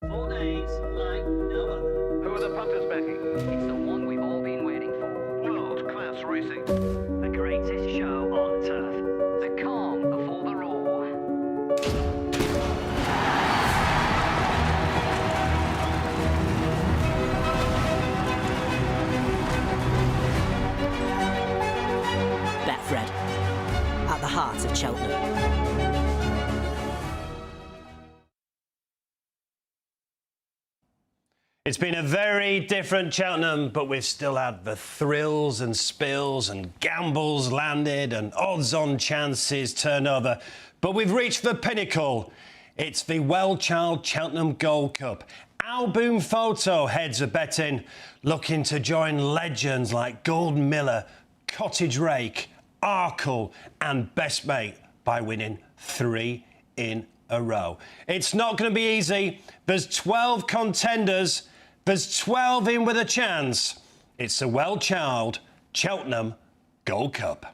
4 days like no other. Who are the punters backing? It's the one we've all been waiting for. World-class racing. The greatest show on turf. The calm before the roar. Betfred, at the heart of Cheltenham. It's been a very different Cheltenham, but we've still had the thrills and spills and gambles landed and odds-on chances turned over. But we've reached the pinnacle. It's the well-child Cheltenham Gold Cup. Boum Photo heads are betting, looking to join legends like Gold Miller, Cottage Rake, Arkle and Best Mate by winning 3 in a row. It's not going to be easy. There's 12 contenders. There's 12 in with a chance. It's a well-child Cheltenham Gold Cup.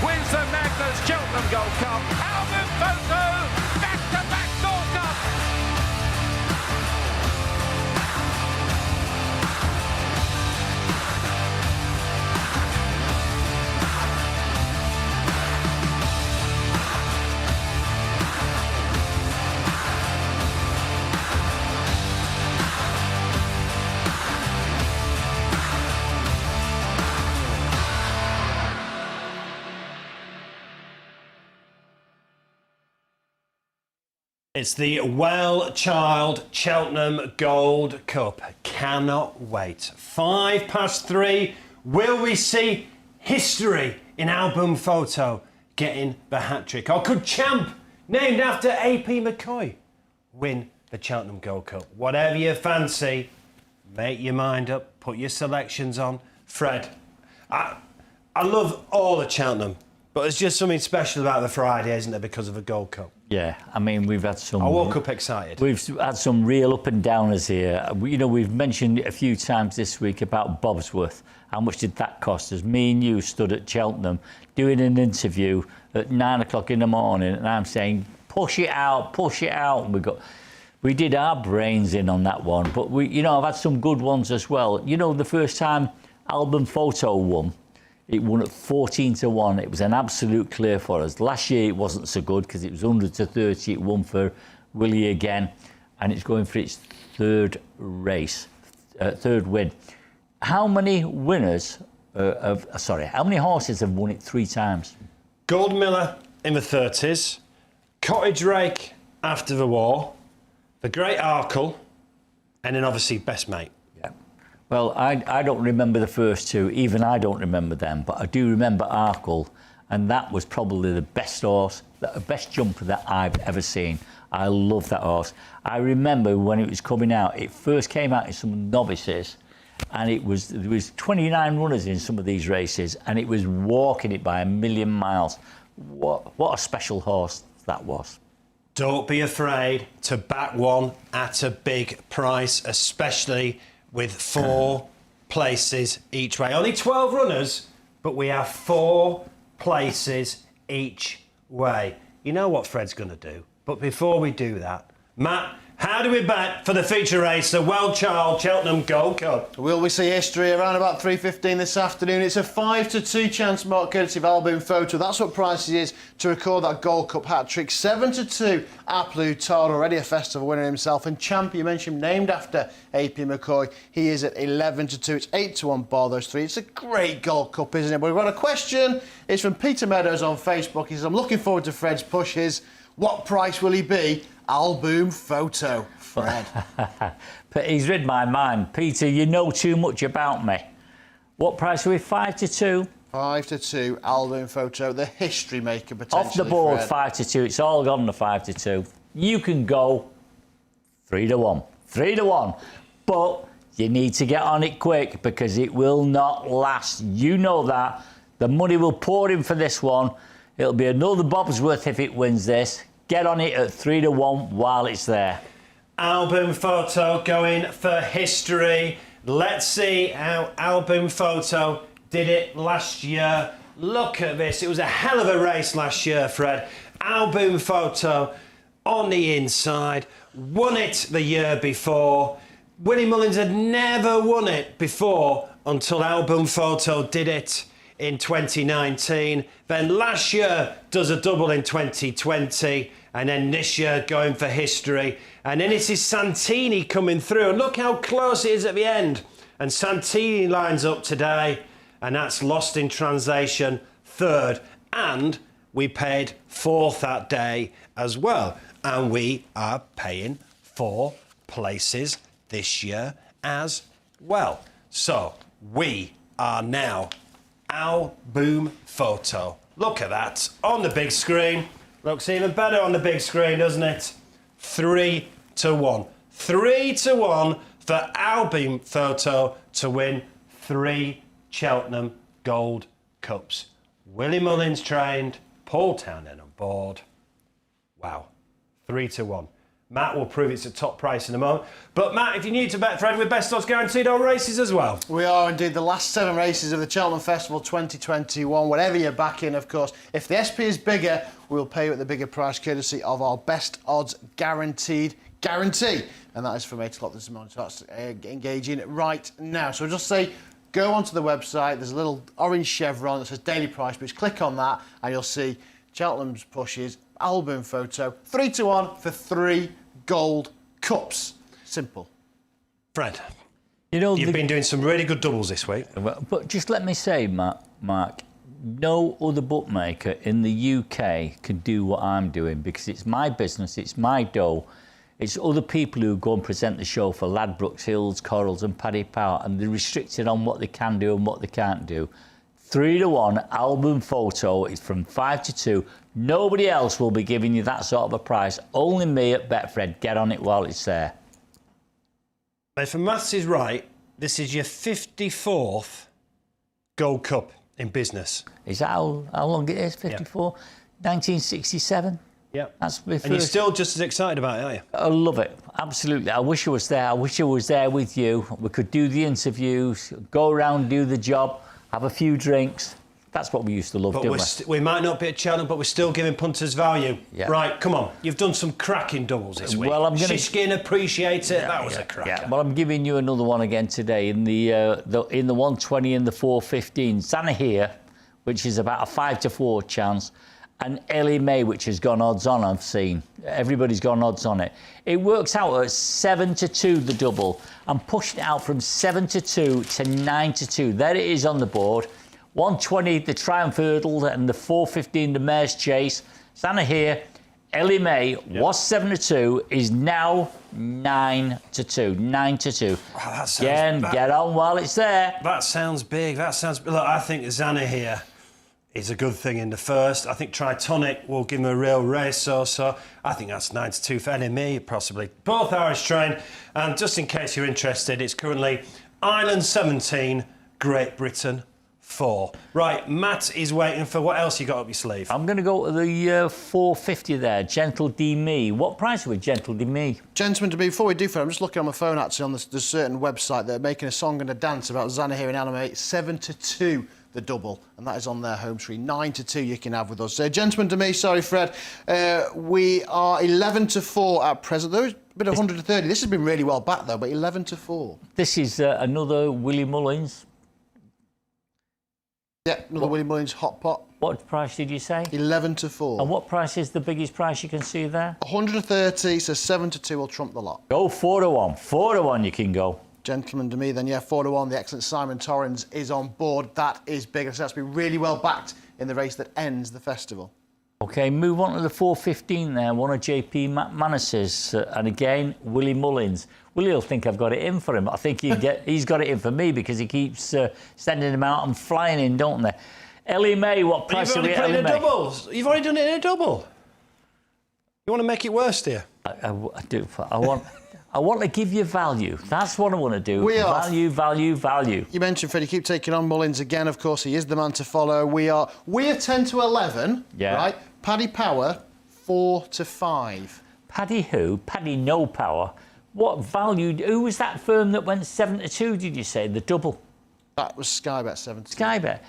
Wins the Magnus Cheltenham Gold Cup. Boum Photo, back-to-back Gold Cup. It's the well-child Cheltenham Gold Cup. Cannot wait. 3:05. Will we see history in Boum Photo getting the hat-trick? Or could Champ, named after AP McCoy, win the Cheltenham Gold Cup? Whatever you fancy, make your mind up, put your selections on. Fred, I love all of Cheltenham, but there's just something special about the Friday, isn't there, because of the Gold Cup? Yeah, I mean, we've had some... I woke up excited. We've had some real up and downers here. We've mentioned it a few times this week about Bobsworth. How much did that cost us? Me and you stood at Cheltenham doing an interview at 9 o'clock in the morning, and I'm saying, push it out, push it out. And we did our brains in on that one. But, I've had some good ones as well. The first time Boum Photo won, it won at 14-1. It was an absolute clear for us. Last year it wasn't so good because it was 100-30. It won for Willie again, and it's going for its third win. How many winners? How many horses have won it 3 times? Gold Miller in the 30s, Cottage Rake after the war, the Great Arkle, and then obviously Best Mate. Well, I don't remember the first 2. Even I don't remember them, but I do remember Arkle, and that was probably the best horse, the best jumper that I've ever seen. I love that horse. I remember when it was coming out, it first came out in some novices, and there was 29 runners in some of these races, and it was walking it by a million miles. What a special horse that was. Don't be afraid to back one at a big price, especially with 4 places each way. Only 12 runners, but we have 4 places each way. You know what Fred's going to do. But before we do that, Matt, how do we bet for the feature race, the well-child Cheltenham Gold Cup? Will we see history around about 3:15 this afternoon? It's a 5-2 chance mark courtesy of Boum Photo. That's what price it is to record that Gold Cup hat-trick. 7-2, Tard, already a festival winner himself. And Champ, you mentioned, named after AP McCoy. He is at 11-2. It's 8-1 bar those 3. It's a great Gold Cup, isn't it? But we've got a question. It's from Peter Meadows on Facebook. He says, I'm looking forward to Fred's pushes. What price will he be? Boum Photo. Fred. But he's read my mind. Peter, you know too much about me. What price are we? 5-2? 5-2, Boum Photo, the history maker potentially. Off the board, Fred. 5-2. It's all gone to 5-2. You can go 3-1. 3-1. But you need to get on it quick because it will not last. You know that. The money will pour in for this one. It'll be another Bobsworth if it wins this. Get on it at 3-1 while it's there. Album Photo going for history. Let's see how Album Photo did it last year. Look at this. It was a hell of a race last year, Fred. Album Photo on the inside. Won it the year before. Willie Mullins had never won it before until Album Photo did it in 2019. Then last year does a double in 2020. And then this year going for history. And then it is Santini coming through. And look how close it is at the end. And Santini lines up today. And that's lost in translation, third. And we paid fourth that day as well. And we are paying 4 places this year as well. So we are now Album Photo. Look at that on the big screen. Looks even better on the big screen, doesn't it? 3-1. 3-1 for Album Photo to win 3 Cheltenham Gold Cups. Willie Mullins trained, Paul Townend on board. Wow. 3-1. Matt will prove it's a top price in a moment. But Matt, if you're new to Betfred, we're best odds guaranteed on races as well. We are indeed. The last 7 races of the Cheltenham Festival 2021, whatever you're backing, of course. If the SP is bigger, we'll pay you at the bigger price, courtesy of our best odds guaranteed guarantee. And that is from 8 o'clock this morning. So that's engaging right now. So just say, go onto the website. There's a little orange chevron that says daily price, but just click on that and you'll see Cheltenham's pushes, Album Photo, 3-1 for 3 gold cups. Simple. Fred, You know, you've been doing some really good doubles this week. But just let me say, Mark, no other bookmaker in the UK can do what I'm doing because it's my business, it's my dough. It's other people who go and present the show for Ladbrokes, Hills, Corals and Paddy Power, and they're restricted on what they can do and what they can't do. 3-1 Album Photo is from 5-2. Nobody else will be giving you that sort of a price. Only me at Betfred. Get on it while it's there. If the maths is right, this is your 54th Gold Cup in business. Is that how long it is? 54? 1967? Yeah. That's my And you're first. still just as excited about it, aren't you? I love it. Absolutely. I wish I was there. I wish I was there with you. We could do the interviews, go around, do the job, have a few drinks. That's what we used to love, But didn't we? we might not be at Cheltenham, but we're still giving punters value. Yeah. Right, come on. You've done some cracking doubles this week. Well, I'm gonna- Shishkin, appreciate it. That was a cracker. Yeah, well, I'm giving you another one again today in the 120 and the 415. Zanahiyr, which is about a 5-4 chance, and Ellie May, which has gone odds on. I've seen everybody's gone odds on it. It works out at 7-2 the double. I'm pushing it out from 7-2 to 9-2. There it is on the board. 120 the Triumph Hurdle and the 415 the Mare's Chase. Zanahiyr, Ellie May was 7-2, is now 9-2. 9-2. Wow, that sounds Again, bad. get on while it's there. That sounds big. That sounds... Look, I think Zanahiyr is a good thing in the first. I think Tritonic will give him a real race. So I think that's 9-2 for NME, possibly. Both Irish trained. And just in case you're interested, it's currently Ireland 17, Great Britain 4. Right, Matt is waiting for what else you got up your sleeve. I'm going to go to the 450 there, Gentle D Me. What price with Gentle D Me? Gentlemen, before we do, I'm just looking on my phone actually on this certain website. They're making a song and a dance about Zanahiyr and Anime. 7-2 the double, and that is on their home screen. 9-2 you can have with us. Gentlemen, to me, sorry, Fred. We are 11-4 at present. There's a bit of 130. This has been really well backed though, but 11-4. This is another Willie Mullins. Yeah, another Willie Mullins hot pot. What price did you say? 11-4. And what price is the biggest price you can see there? 130, so 7-2 will trump the lot. Go 4-1. 4-1 you can go. Gentlemen, to me, then, yeah, 4-1. The excellent Simon Torrens is on board. That is big. I say that's been really well backed in the race that ends the festival. OK, move on to the 415 there, one of JP McManus's. And again, Willie Mullins. Willie will think I've got it in for him. I think he's got it in for me because he keeps sending them out and flying in, don't they? Ellie May, what price are we at Ellie May? Doubles. You've already done it in a double. You want to make it worse, dear? I do. I want... I want to give you value. That's what I want to do. We are. Value, value, value. You mentioned, Fred, you keep taking on Mullins again. Of course, he is the man to follow. We're 10 to 11. Yeah. Right. Paddy Power, 4 to 5. Paddy who? Paddy no power. What value? Who was that firm that went 7 to 2, did you say? The double? That was Sky Bet 7 to 2. Sky Bet.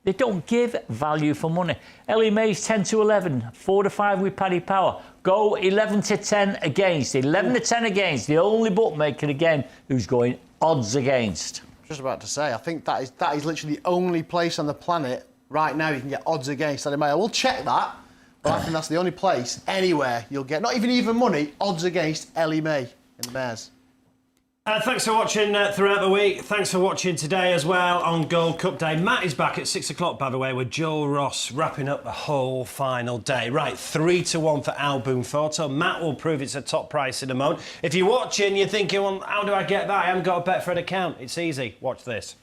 They don't give value for money. Ellie Mays 10 to 11, 4 to 5 with Paddy Power. Go 11 to 10 against. 11 to 10 against. The only bookmaker again who's going odds against. Just about to say, I think that is literally the only place on the planet right now you can get odds against Eddie Mayo. We'll check that, but I think that's the only place anywhere you'll get, not even money, odds against Ellie May in the Mares. Thanks for watching throughout the week. Thanks for watching today as well on Gold Cup Day. Matt is back at 6 o'clock, by the way, with Joel Ross wrapping up the whole final day. Right, 3 to 1 for Boum Photo. Matt will prove it's a top price in a moment. If you're watching, you're thinking, well, how do I get that? I haven't got a Betfred account. It's easy. Watch this.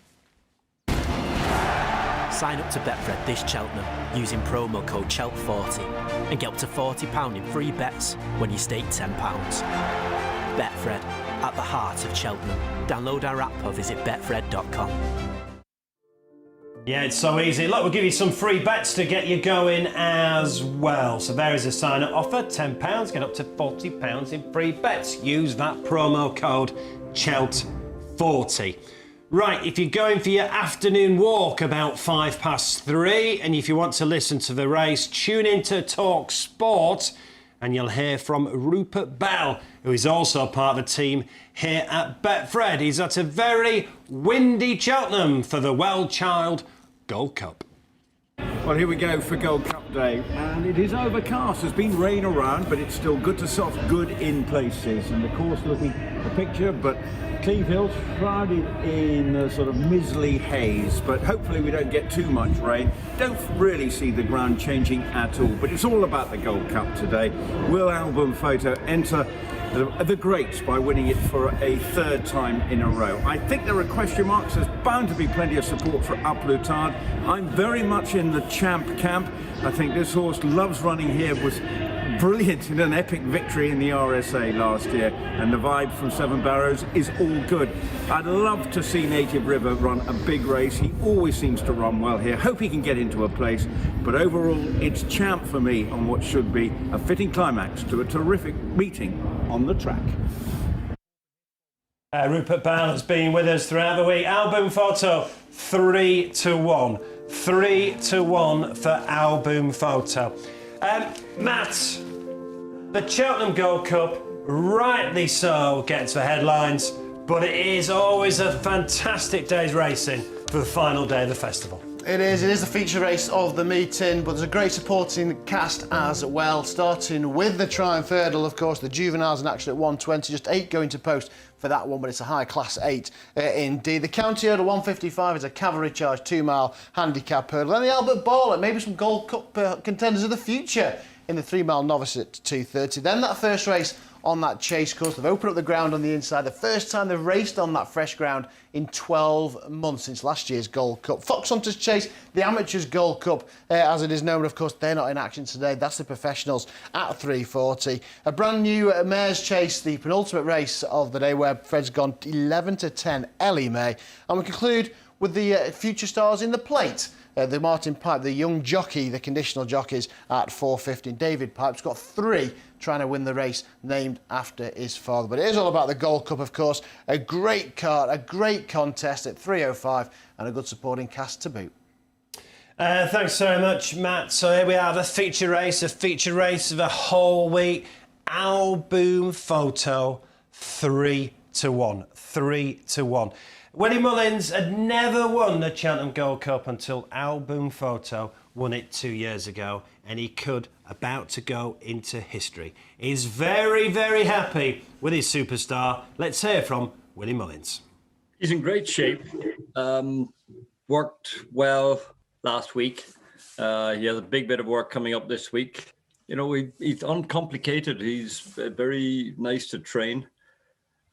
Sign up to Betfred this Cheltenham using promo code CHELT40 and get up to £40 in free bets when you stake £10. Betfred, at the heart of Cheltenham. Download our app or visit betfred.com. Yeah, it's so easy. Look, we'll give you some free bets to get you going as well. So there is a sign-up offer, £10, get up to £40 in free bets. Use that promo code CHELT40. Right, if you're going for your afternoon walk about 3:05, and if you want to listen to the race, tune into Talk Sport, and you'll hear from Rupert Bell, who is also part of the team here at Betfred. He's at a very windy Cheltenham for the Well-Child Gold Cup. Well, here we go for Gold Cup Day, and it is overcast. There's been rain around, but it's still good to soft, good in places. And the course looking the picture, but Cleve Hill shrouded in a sort of mizzly haze, but hopefully we don't get too much rain. Don't really see the ground changing at all, but it's all about the Gold Cup today. Will Boum Photo enter the greats by winning it for a third time in a row? I think there are question marks. There's bound to be plenty of support for Uplutard. I'm very much in the champ camp. I think this horse loves running here, was brilliant in an epic victory in the RSA last year, and the vibe from Seven Barrows is all good. I'd love to see Native River run a big race. He always seems to run well here. Hope he can get into a place, but overall it's champ for me on what should be a fitting climax to a terrific meeting on the track. Rupert Bell has been with us throughout the week. Boum Photo, 3 to 1. 3 to 1 for Boum Photo. Matt, the Cheltenham Gold Cup, rightly so, gets the headlines, but it is always a fantastic day's racing for the final day of the festival. It is the feature race of the meeting, but there's a great supporting cast as well, starting with the Triumph Hurdle, of course. The juveniles in action at 120, just 8 going to post for that one, but it's a high class 8 indeed. The County Hurdle 155 is a cavalry charge 2 mile handicap hurdle. And the Albert Ball, maybe some Gold Cup contenders of the future in the 3 mile novice at 2:30. Then that first race on that chase course. They've opened up the ground on the inside. The first time they've raced on that fresh ground in 12 months since last year's Gold Cup. Fox Hunters Chase, the Amateurs Gold Cup, as it is known. Of course, they're not in action today. That's the professionals at 3:40. A brand new Mares Chase, the penultimate race of the day, where Fred's gone 11 to 10, Ellie May. And we conclude with the future stars in the plate. The Martin Pipe, the young jockey, the conditional jockeys at 4:50. David Pipe's got 3 trying to win the race, named after his father. But it is all about the Gold Cup, of course. A great card, a great contest at 3:05, and a good supporting cast to boot. Thanks very much, Matt. So here we have a feature race of the whole week. Boum Photo, 3 to 1. 3 to 1. Willie Mullins had never won the Cheltenham Gold Cup until Boum Photo won it 2 years ago, and he could about to go into history. He's very, very happy with his superstar. Let's hear from Willie Mullins. He's in great shape. Worked well last week. He has a big bit of work coming up this week. You know, he's uncomplicated. He's very nice to train.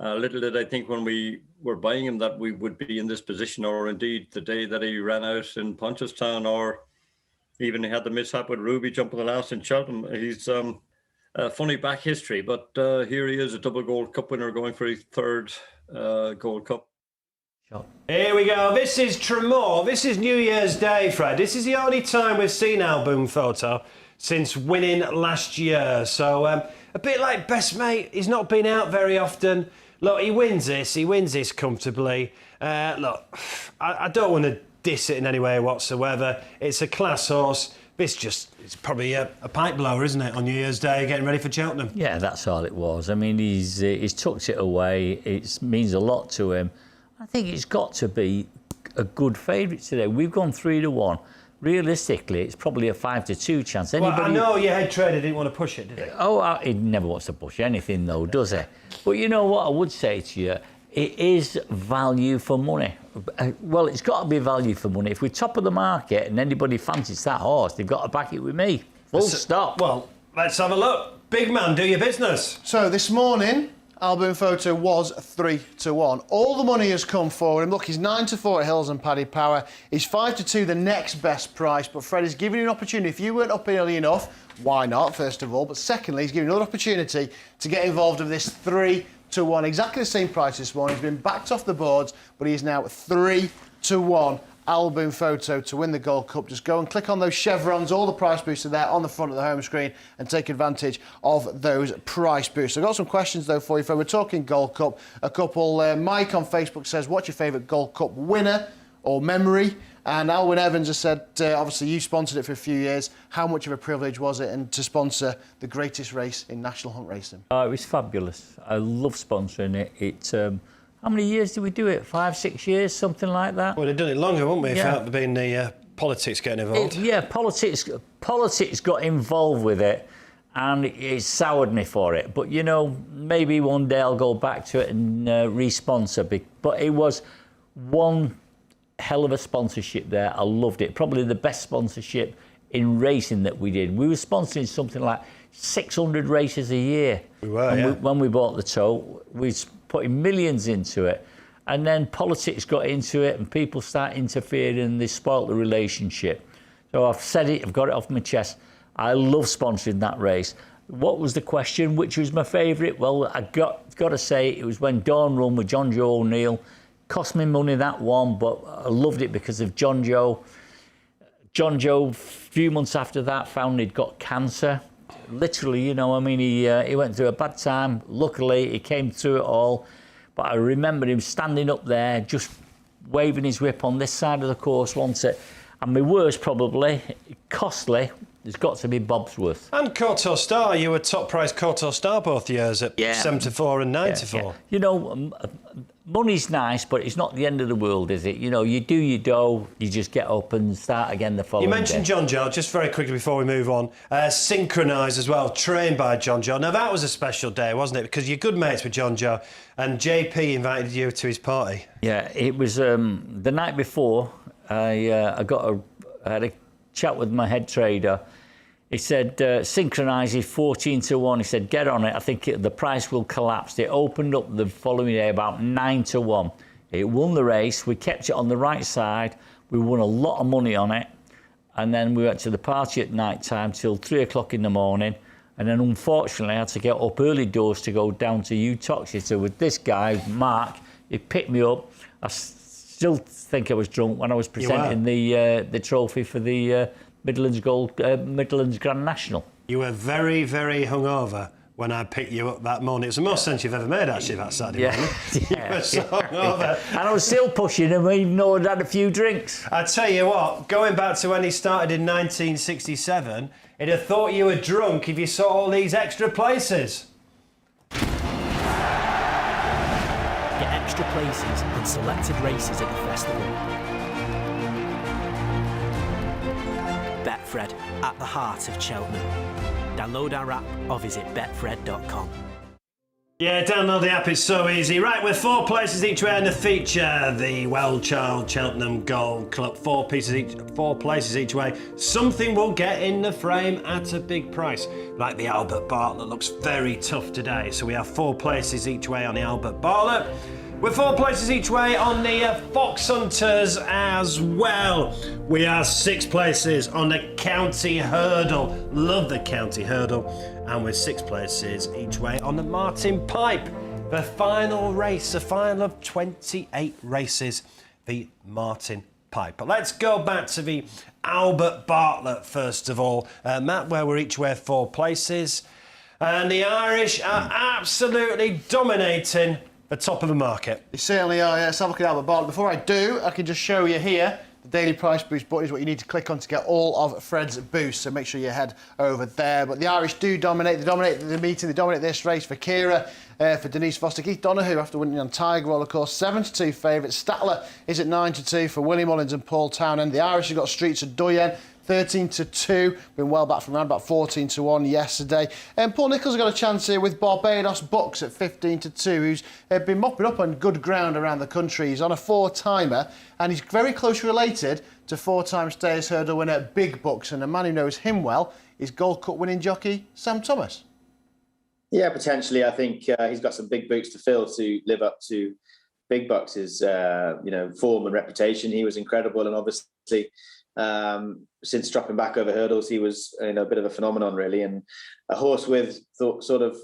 Little did I think when we were buying him that we would be in this position, or indeed the day that he ran out in Punchestown, or even he had the mishap with Ruby jumping the last in Cheltenham. He's funny back history, but here he is, a double Gold Cup winner, going for his third Gold Cup. Here we go. This is Tremor. This is New Year's Day, Fred. This is the only time we've seen Al Boum photo since winning last year. So a bit like best mate, he's not been out very often. Look, he wins this comfortably. Look, I don't want to diss it in any way whatsoever. It's a class horse. It's probably a pipe blower, isn't it, on New Year's Day, getting ready for Cheltenham? Yeah, that's all it was. I mean, he's tucked it away. It means a lot to him. I think it's got to be a good favourite today. We've gone 3-1. Realistically, it's probably a 5-2 chance. Well, I know your head trader didn't want to push it, did he? Oh, he never wants to push anything, though, does he? But you know what I would say to you? It is value for money. Well, it's got to be value for money. If we're top of the market and anybody fancies that horse, they've got to back it with me. Full stop. Well, let's have a look. Big man, do your business. So this morning, Al Boum photo was 3-1. All the money has come forward. And look, he's 9-4 at Hills and Paddy Power. He's 5-2, the next best price. But Fred is giving you an opportunity. If you weren't up early enough, why not, first of all? But secondly, he's giving you another opportunity to get involved in this 3-1. Exactly the same price this morning. He's been backed off the boards, but he's now 3-1. Al Boum photo to win the Gold Cup. Just go and click on those chevrons. All the price boosts are there on the front of the home screen, and take advantage of those price boosts. I've got some questions though for you. We're talking Gold Cup. A couple. Mike on Facebook says, "What's your favourite Gold Cup winner or memory?" And Alwyn Evans has said, obviously you sponsored it for a few years. How much of a privilege was it and to sponsor the greatest race in national hunt racing? It was fabulous. I love sponsoring it. How many years did we do it? 5, 6 years, something like that? Well, we'd have done it longer, wouldn't we, Yeah. without being the politics getting involved? Politics got involved with it, and it soured me for it. But, you know, maybe one day I'll go back to it and re-sponsor. But it was one hell of a sponsorship there. I loved it. Probably the best sponsorship in racing that we did. We were sponsoring something like 600 races a year. We were, When we bought the tote, we was putting millions into it. And then politics got into it and people started interfering and they spoilt the relationship. So I've said it, I've got it off my chest. I love sponsoring that race. What was the question? Which was my favourite? Well, I got to say it was when Dawn Run with John Joe O'Neill. Cost me money, that one, but I loved it because of John Joe. John Joe, a few months after that, found he'd got cancer. Literally, you know, I mean, he went through a bad time. Luckily, he came through it all. But I remember him standing up there, just waving his whip on this side of the course, wasn't it? And my worst, probably, costly, there's got to be Bobsworth. And Courtauld Star, you were top price Courtauld Star both years at 74 and 94. Yeah. You know, money's nice, but it's not the end of the world, is it? You know, you do your dough, you just get up and start again the following day. You mentioned John Joe, just very quickly before we move on. Synchronised as well, trained by John Joe. Now, that was a special day, wasn't it? Because you're good mates with John Joe, and JP invited you to his party. Yeah, it was the night before. I had a chat with my head trader. He said, synchronise is 14-1. He said, get on it. I think the price will collapse. It opened up the following day about 9-1. It won the race. We kept it on the right side. We won a lot of money on it. And then we went to the party at night time till 3 o'clock in the morning. And then unfortunately I had to get up early doors to go down to Utoxeter with this guy, Mark. He picked me up. I still think I was drunk when I was presenting the trophy for the Midlands Grand National. You were very, very hungover when I picked you up that morning. It was the most sense you've ever made, actually, that Saturday morning. You were so hungover. And I was still pushing him, even though I'd had a few drinks. I tell you what, going back to when he started in 1967, he'd have thought you were drunk if you saw all these extra places. Get extra places and selected races at the festival. Betfred, at the heart of Cheltenham. Download our app or visit betfred.com. Yeah, download the app, it's so easy. Right, we're 4 places each way in the feature. The well-child Cheltenham Gold Cup, 4 places each way. Something will get in the frame at a big price. Like the Albert Bartlett looks very tough today. So we have 4 places each way on the Albert Bartlett. We're 4 places each way on the Fox Hunters as well. We are 6 places on the County Hurdle. Love the County Hurdle. And we're 6 places each way on the Martin Pipe. The final race, the final of 28 races, the Martin Pipe. But let's go back to the Albert Bartlett first of all. Matt, where we're each way 4 places. And the Irish are absolutely dominating the top of the market. They certainly are. Let's have a look at Albert Bartlett. Before I do, I can just show you here. The daily price boost button is what you need to click on to get all of Fred's boosts, so make sure you head over there. But the Irish do dominate. They dominate the meeting, they dominate this race for Ciara, for Denise Foster. Keith Donoghue, after winning on Tiger Roll, of course, 7-2 favourite. Statler is at 9-2 for Willie Mullins and Paul Townend. The Irish have got Streets of Doyen, 13-2, been well back from around about 14-1 yesterday. And Paul Nicholls has got a chance here with Barbados Bucks at 15-2, who's been mopping up on good ground around the country. He's on a 4-timer, and he's very closely related to 4-time Stayers Hurdle winner Big Bucks, and a man who knows him well is Gold Cup winning jockey Sam Thomas. Yeah, potentially. I think he's got some big boots to fill to live up to Big Bucks' form and reputation. He was incredible, and obviously since dropping back over hurdles, he was a bit of a phenomenon, really, and a horse with sort of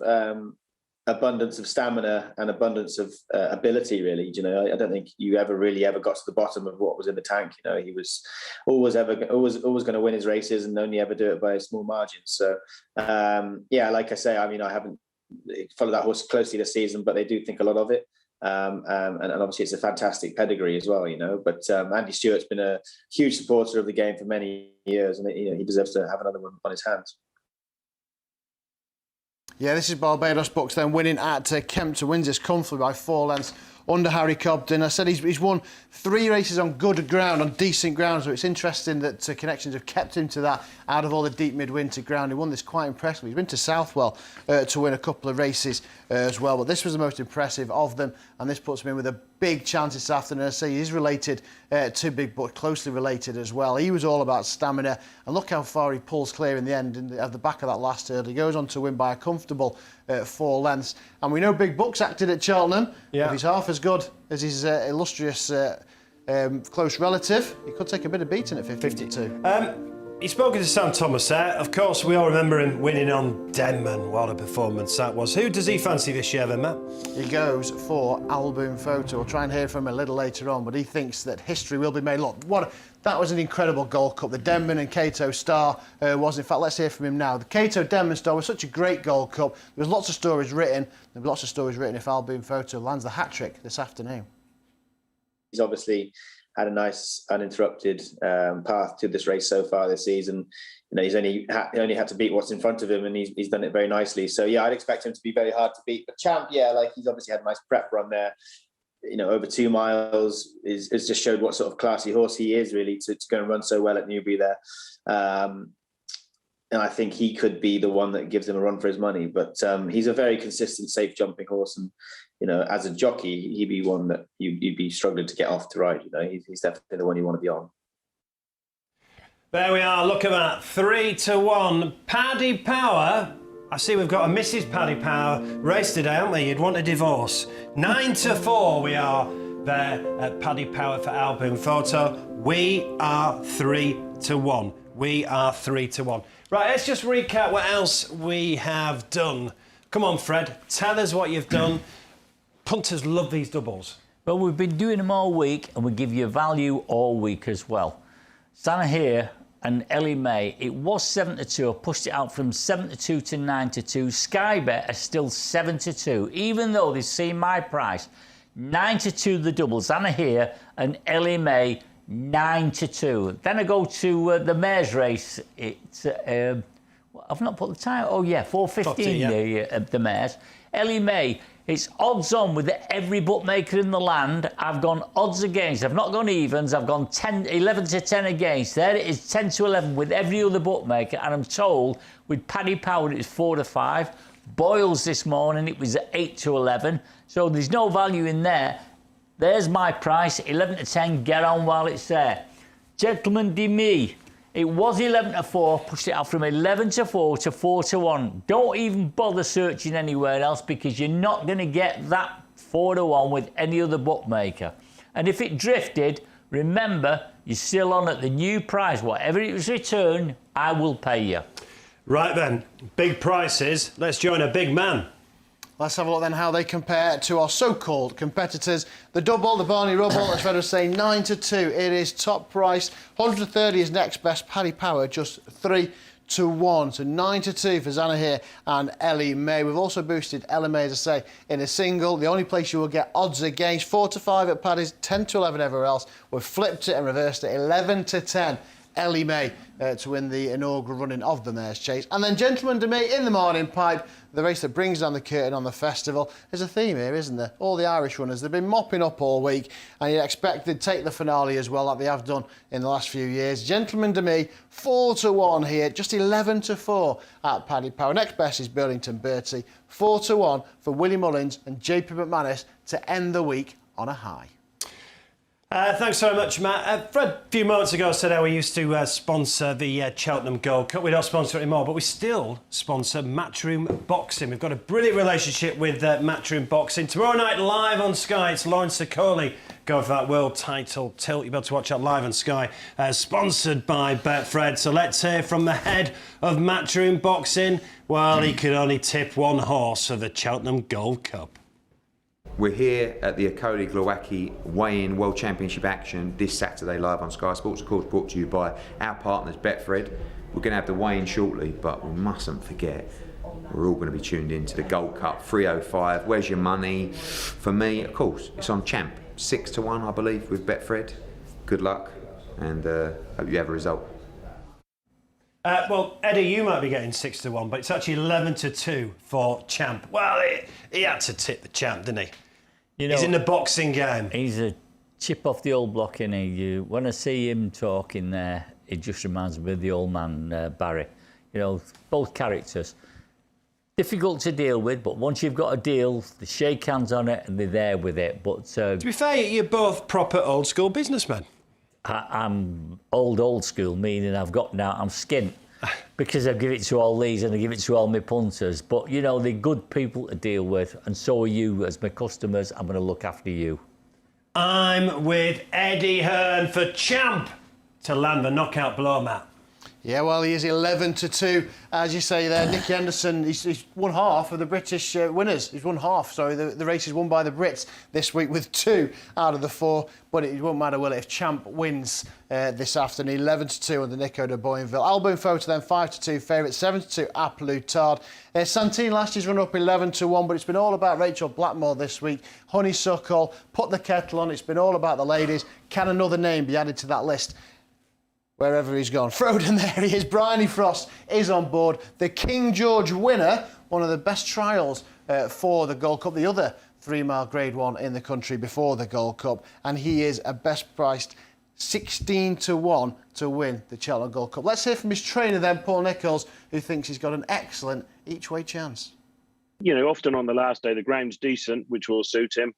abundance of stamina and abundance of ability, really. I don't think you ever got to the bottom of what was in the tank. He was always going to win his races and only ever do it by a small margin. So like I say, I haven't followed that horse closely this season, but they do think a lot of it. And obviously it's a fantastic pedigree as well, but Andy Stewart's been a huge supporter of the game for many years, and he deserves to have another one on his hands. Yeah, this is Barbados Bucks then winning at Kempton, wins this comfortably by 4 lengths under Harry Cobden. I said he's won 3 races on good ground, on decent ground, so it's interesting that connections have kept him to that out of all the deep midwinter ground. He won this quite impressively. He's been to Southwell to win a couple of races as well, but this was the most impressive of them, and this puts him in with a big chance this afternoon. I say he is related to Big Buck, closely related as well. He was all about stamina, and look how far he pulls clear in the end at the back of that last hurdle. He goes on to win by a comfortable 4 lengths, and we know Big Buck's acted at Cheltenham. Yeah. If he's half as good as his illustrious close relative, he could take a bit of beating at 52. He's spoken to Sam Thomas there. Of course, we all remember him winning on Denman. What a performance that was. Who does he fancy this year then, Matt? He goes for Alboum Photo. We'll try and hear from him a little later on, but he thinks that history will be made. Look, that was an incredible Gold Cup. The Denman and Cato Star was. In fact, let's hear from him now. The Cato Denman Star was such a great Gold Cup. There was lots of stories written. There were lots of stories written if Alboum Photo lands the hat-trick this afternoon. He's obviously had a nice uninterrupted path to this race so far this season. He's only had to beat what's in front of him, and he's done it very nicely. So yeah, I'd expect him to be very hard to beat. But Champ, he's obviously had a nice prep run there. Over 2 miles has just showed what sort of classy horse he is, really, to go and run so well at Newbury there. And I think he could be the one that gives him a run for his money. But he's a very consistent, safe jumping horse, and as a jockey, he'd be one that you'd be struggling to get off to ride. He's definitely the one you want to be on. There we are. Look at that. 3-1. Paddy Power. I see we've got a Mrs. Paddy Power race today, haven't we? You'd want a divorce. 9-4 we are there at Paddy Power for Alboum Photo. We are 3-1. We are 3-1. Right, let's just recap what else we have done. Come on, Fred. Tell us what you've done. Punters love these doubles. Well, we've been doing them all week, and we give you value all week as well. Santa here and Ellie May, it was 7-2. I pushed it out from 7-2 to 9-2. Sky Bet are still 7-2, even though they've seen my price. 9-2 the doubles. Anna here and Ellie May, 9-2. Then I go to the mares race. It's I've not put the time. Oh yeah, 4:15. The mares. Ellie May. It's odds on with every bookmaker in the land. I've gone odds against. I've not gone evens. I've gone 11 to 10 against. There it is, 10 to 11 with every other bookmaker. And I'm told with Paddy Power it's 4 to 5. Boyles this morning it was 8 to 11. So there's no value in there. There's my price, 11 to 10. Get on while it's there. Gentleman de Me. It was 11 to 4, pushed it out from 11 to 4 to 4 to 1. Don't even bother searching anywhere else because you're not going to get that 4-1 with any other bookmaker. And if it drifted, remember, you're still on at the new price. Whatever it was returned, I will pay you. Right then, big prices. Let's join a big man. Let's have a look then how they compare to our so-called competitors. The double, the Barney Rubble, as Fred was saying, 9-2. It is top price. 130 is next best. Paddy Power just 3-1. So 9-2 for Zana here and Ellie May. We've also boosted Ellie May, as I say, in a single. The only place you will get odds against. 4-5 at Paddy's, 10-11 everywhere else. We've flipped it and reversed it. 11-10. Ellie May to win the inaugural running of the Mayor's Chase. And then Gentleman to Me in the morning pipe, the race that brings down the curtain on the festival. There's a theme here, isn't there? All the Irish runners, they've been mopping up all week, and you'd expect they'd take the finale as well, like they have done in the last few years. Gentleman to Me, 4-1 here, just 11-4 at Paddy Power. Next best is Burlington Bertie, 4-1 for Willie Mullins and JP McManus to end the week on a high. Thanks very much, Matt. Fred, a few moments ago, said how we used to sponsor the Cheltenham Gold Cup. We don't sponsor it anymore, but we still sponsor Matchroom Boxing. We've got a brilliant relationship with Matchroom Boxing. Tomorrow night, live on Sky, it's Lawrence Sokoli going for that world title tilt. You'll be able to watch that live on Sky, sponsored by Betfred. So let's hear from the head of Matchroom Boxing. Well, he could only tip one horse for the Cheltenham Gold Cup. We're here at the Akoli Glowacki Weigh-In World Championship action this Saturday live on Sky Sports, of course brought to you by our partners Betfred. We're going to have the weigh-in shortly, but we mustn't forget we're all going to be tuned in to the Gold Cup 305. Where's your money? For me, of course, it's on Champ, 6-1 I believe with Betfred. Good luck and hope you have a result. Well, Eddie, you might be getting 6-1, but it's actually 11-2 for Champ. Well, he had to tip the Champ, didn't he? You know, he's in the boxing game. He's a chip off the old block, isn't he? When I see him talking there, it just reminds me of the old man, Barry. You know, both characters. Difficult to deal with, but once you've got a deal, they shake hands on it and they're there with it. But to be fair, you're both proper old school businessmen. I'm old school, meaning I'm skint. Because I give it to all these and I give it to all my punters. But, you know, they're good people to deal with, and so are you as my customers. I'm going to look after you. I'm with Eddie Hearn for Champ to land the knockout blow, Matt. Yeah, well, he is 11-2. As you say there, Nicky Henderson, he's won half of the British winners. He's won half, sorry. The race is won by the Brits this week with 2 out of the 4. But it won't matter, will it, if Champ wins this afternoon. 11-2 on the Nico de Boinville. Album Photo then 5-2 favourite, 7-2 Aplutard. Santine last year's run up 11-1, but it's been all about Rachel Blackmore this week. Honeysuckle, Put the Kettle On. It's been all about the ladies. Can another name be added to that list? Wherever he's gone. Froden, there he is. Bryony Frost is on board. The King George winner, one of the best trials for the Gold Cup, the other 3-mile Grade 1 in the country before the Gold Cup. And he is a best priced 16-1 to win the Cheltenham Gold Cup. Let's hear from his trainer then, Paul Nicholls, who thinks he's got an excellent each-way chance. You know, often on the last day, the ground's decent, which will suit him.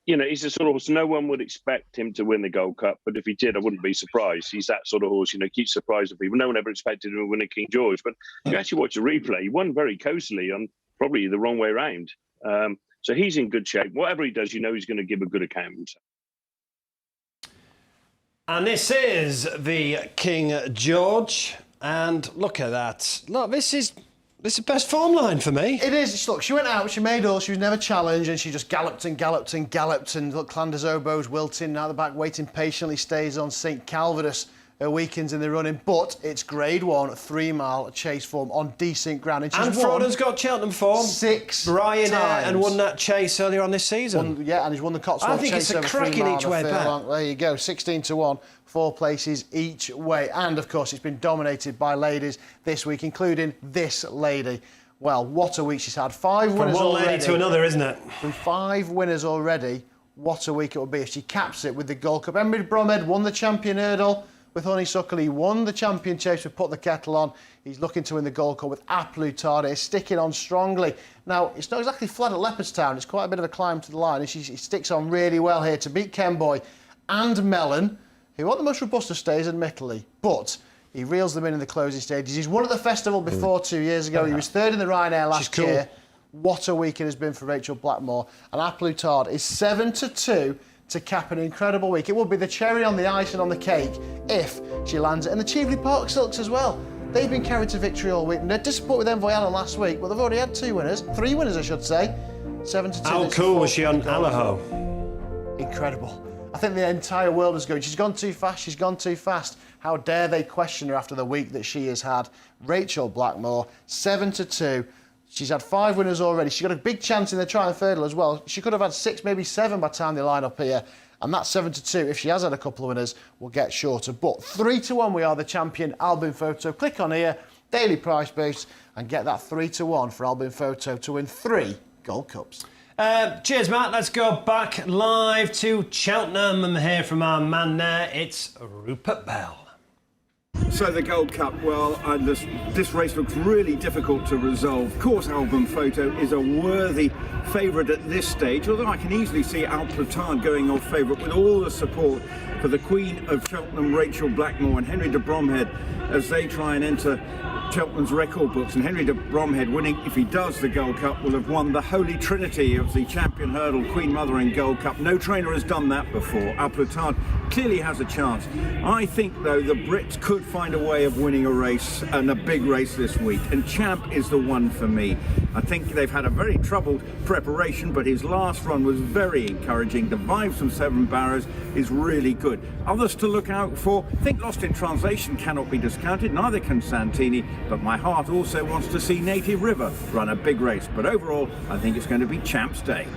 You know, he's the sort of horse no one would expect him to win the Gold Cup, but if he did, I wouldn't be surprised. He's that sort of horse, you know, keeps surprising people. No one ever expected him to win a King George, but if you actually watch the replay, he won very cosily on probably the wrong way around. So he's in good shape. Whatever he does, you know he's going to give a good account of himself. And this is the King George, and look at that. Look, this is the best form line for me. It is. Look, she went out, she made all, she was never challenged, and she just galloped and galloped and galloped. And look, Clanders Oboe's wilting, now the back waiting patiently, stays on. St Calvados weekends in the running, but it's Grade 1, 3-mile chase form on decent ground. And Froden's got Cheltenham form. 6 Brian times. And won that chase earlier on this season. And he's won the Cotswold Chase. I think it's a cracking each way back. There you go, 16-1, 4 places each way. And, of course, it's been dominated by ladies this week, including this lady. Well, what a week she's had. 5 winners already. From one lady to another, isn't it? From 5 winners already. What a week it will be if she caps it with the Gold Cup. Emery Bromhead won the champion hurdle with Honeysuckle. He won the champion chase with Put the Kettle On. He's looking to win the Gold Cup with Aplutard. He's sticking on strongly. Now, it's not exactly flat at Leopardstown. It's quite a bit of a climb to the line. And she sticks on really well here to beat Kenboy and Mellon, who aren't the most robust of stays, admittedly, but he reels them in the closing stages. He's won at the festival before 2 years ago. He was 3rd in the Ryanair last year. What a week it has been for Rachel Blackmore. And Applutard is 7-2 to cap an incredible week. It will be the cherry on the ice and on the cake if she lands it. And the Cheveley Park Silks as well. They've been carried to victory all week. And they're disappointed with Envoy Allen last week, but they've already had 3 winners, I should say. 7-2. How cool was she on Allaho? Incredible. I think the entire world is going, she's gone too fast, she's gone too fast. How dare they question her after the week that she has had. Rachel Blackmore, 7-2. She's had 5 winners already. She's got a big chance in the Triumph Hurdle as well. She could have had 6, maybe 7 by the time they line up here. And that 7-2, if she has had a couple of winners, will get shorter. But 3-1, we are the champion. Album Photo. Click on here, daily price boost, and get that 3-1 for Album Photo to win 3 Gold Cups. Cheers, Matt. Let's go back live to Cheltenham and hear from our man there. It's Rupert Bell. So the Gold Cup, well, this race looks really difficult to resolve. Of course, Album Photo is a worthy favourite at this stage, although I can easily see Applutard going off favourite with all the support for the Queen of Cheltenham, Rachel Blackmore, and Henry de Bromhead as they try and enter Cheltenham's record books. And Henry de Bromhead winning, if he does the Gold Cup, will have won the holy trinity of the champion hurdle, Queen Mother and Gold Cup. No trainer has done that before. Applutard clearly has a chance. I think, though, the Brits could find a way of winning a race, and a big race this week, and Champ is the one for me. I think they've had a very troubled preparation, but his last run was very encouraging. The vibes from Seven Barrows is really good. Others to look out for, I think Lost in Translation cannot be discounted, neither can Santini, but my heart also wants to see Native River run a big race. But overall, I think it's going to be Champ's day.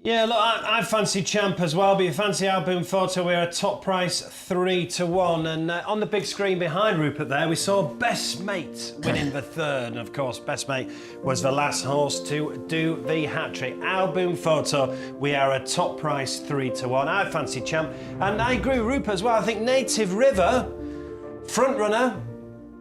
Yeah, look, I fancy Champ as well, but you fancy Album Photo. We're at top price 3-1. And on the big screen behind Rupert there, we saw Best Mate winning the third. And of course, Best Mate was the last horse to do the hat-trick. Album Photo, we are at top price 3-1. I fancy Champ. And I agree with Rupert as well. I think Native River, front runner,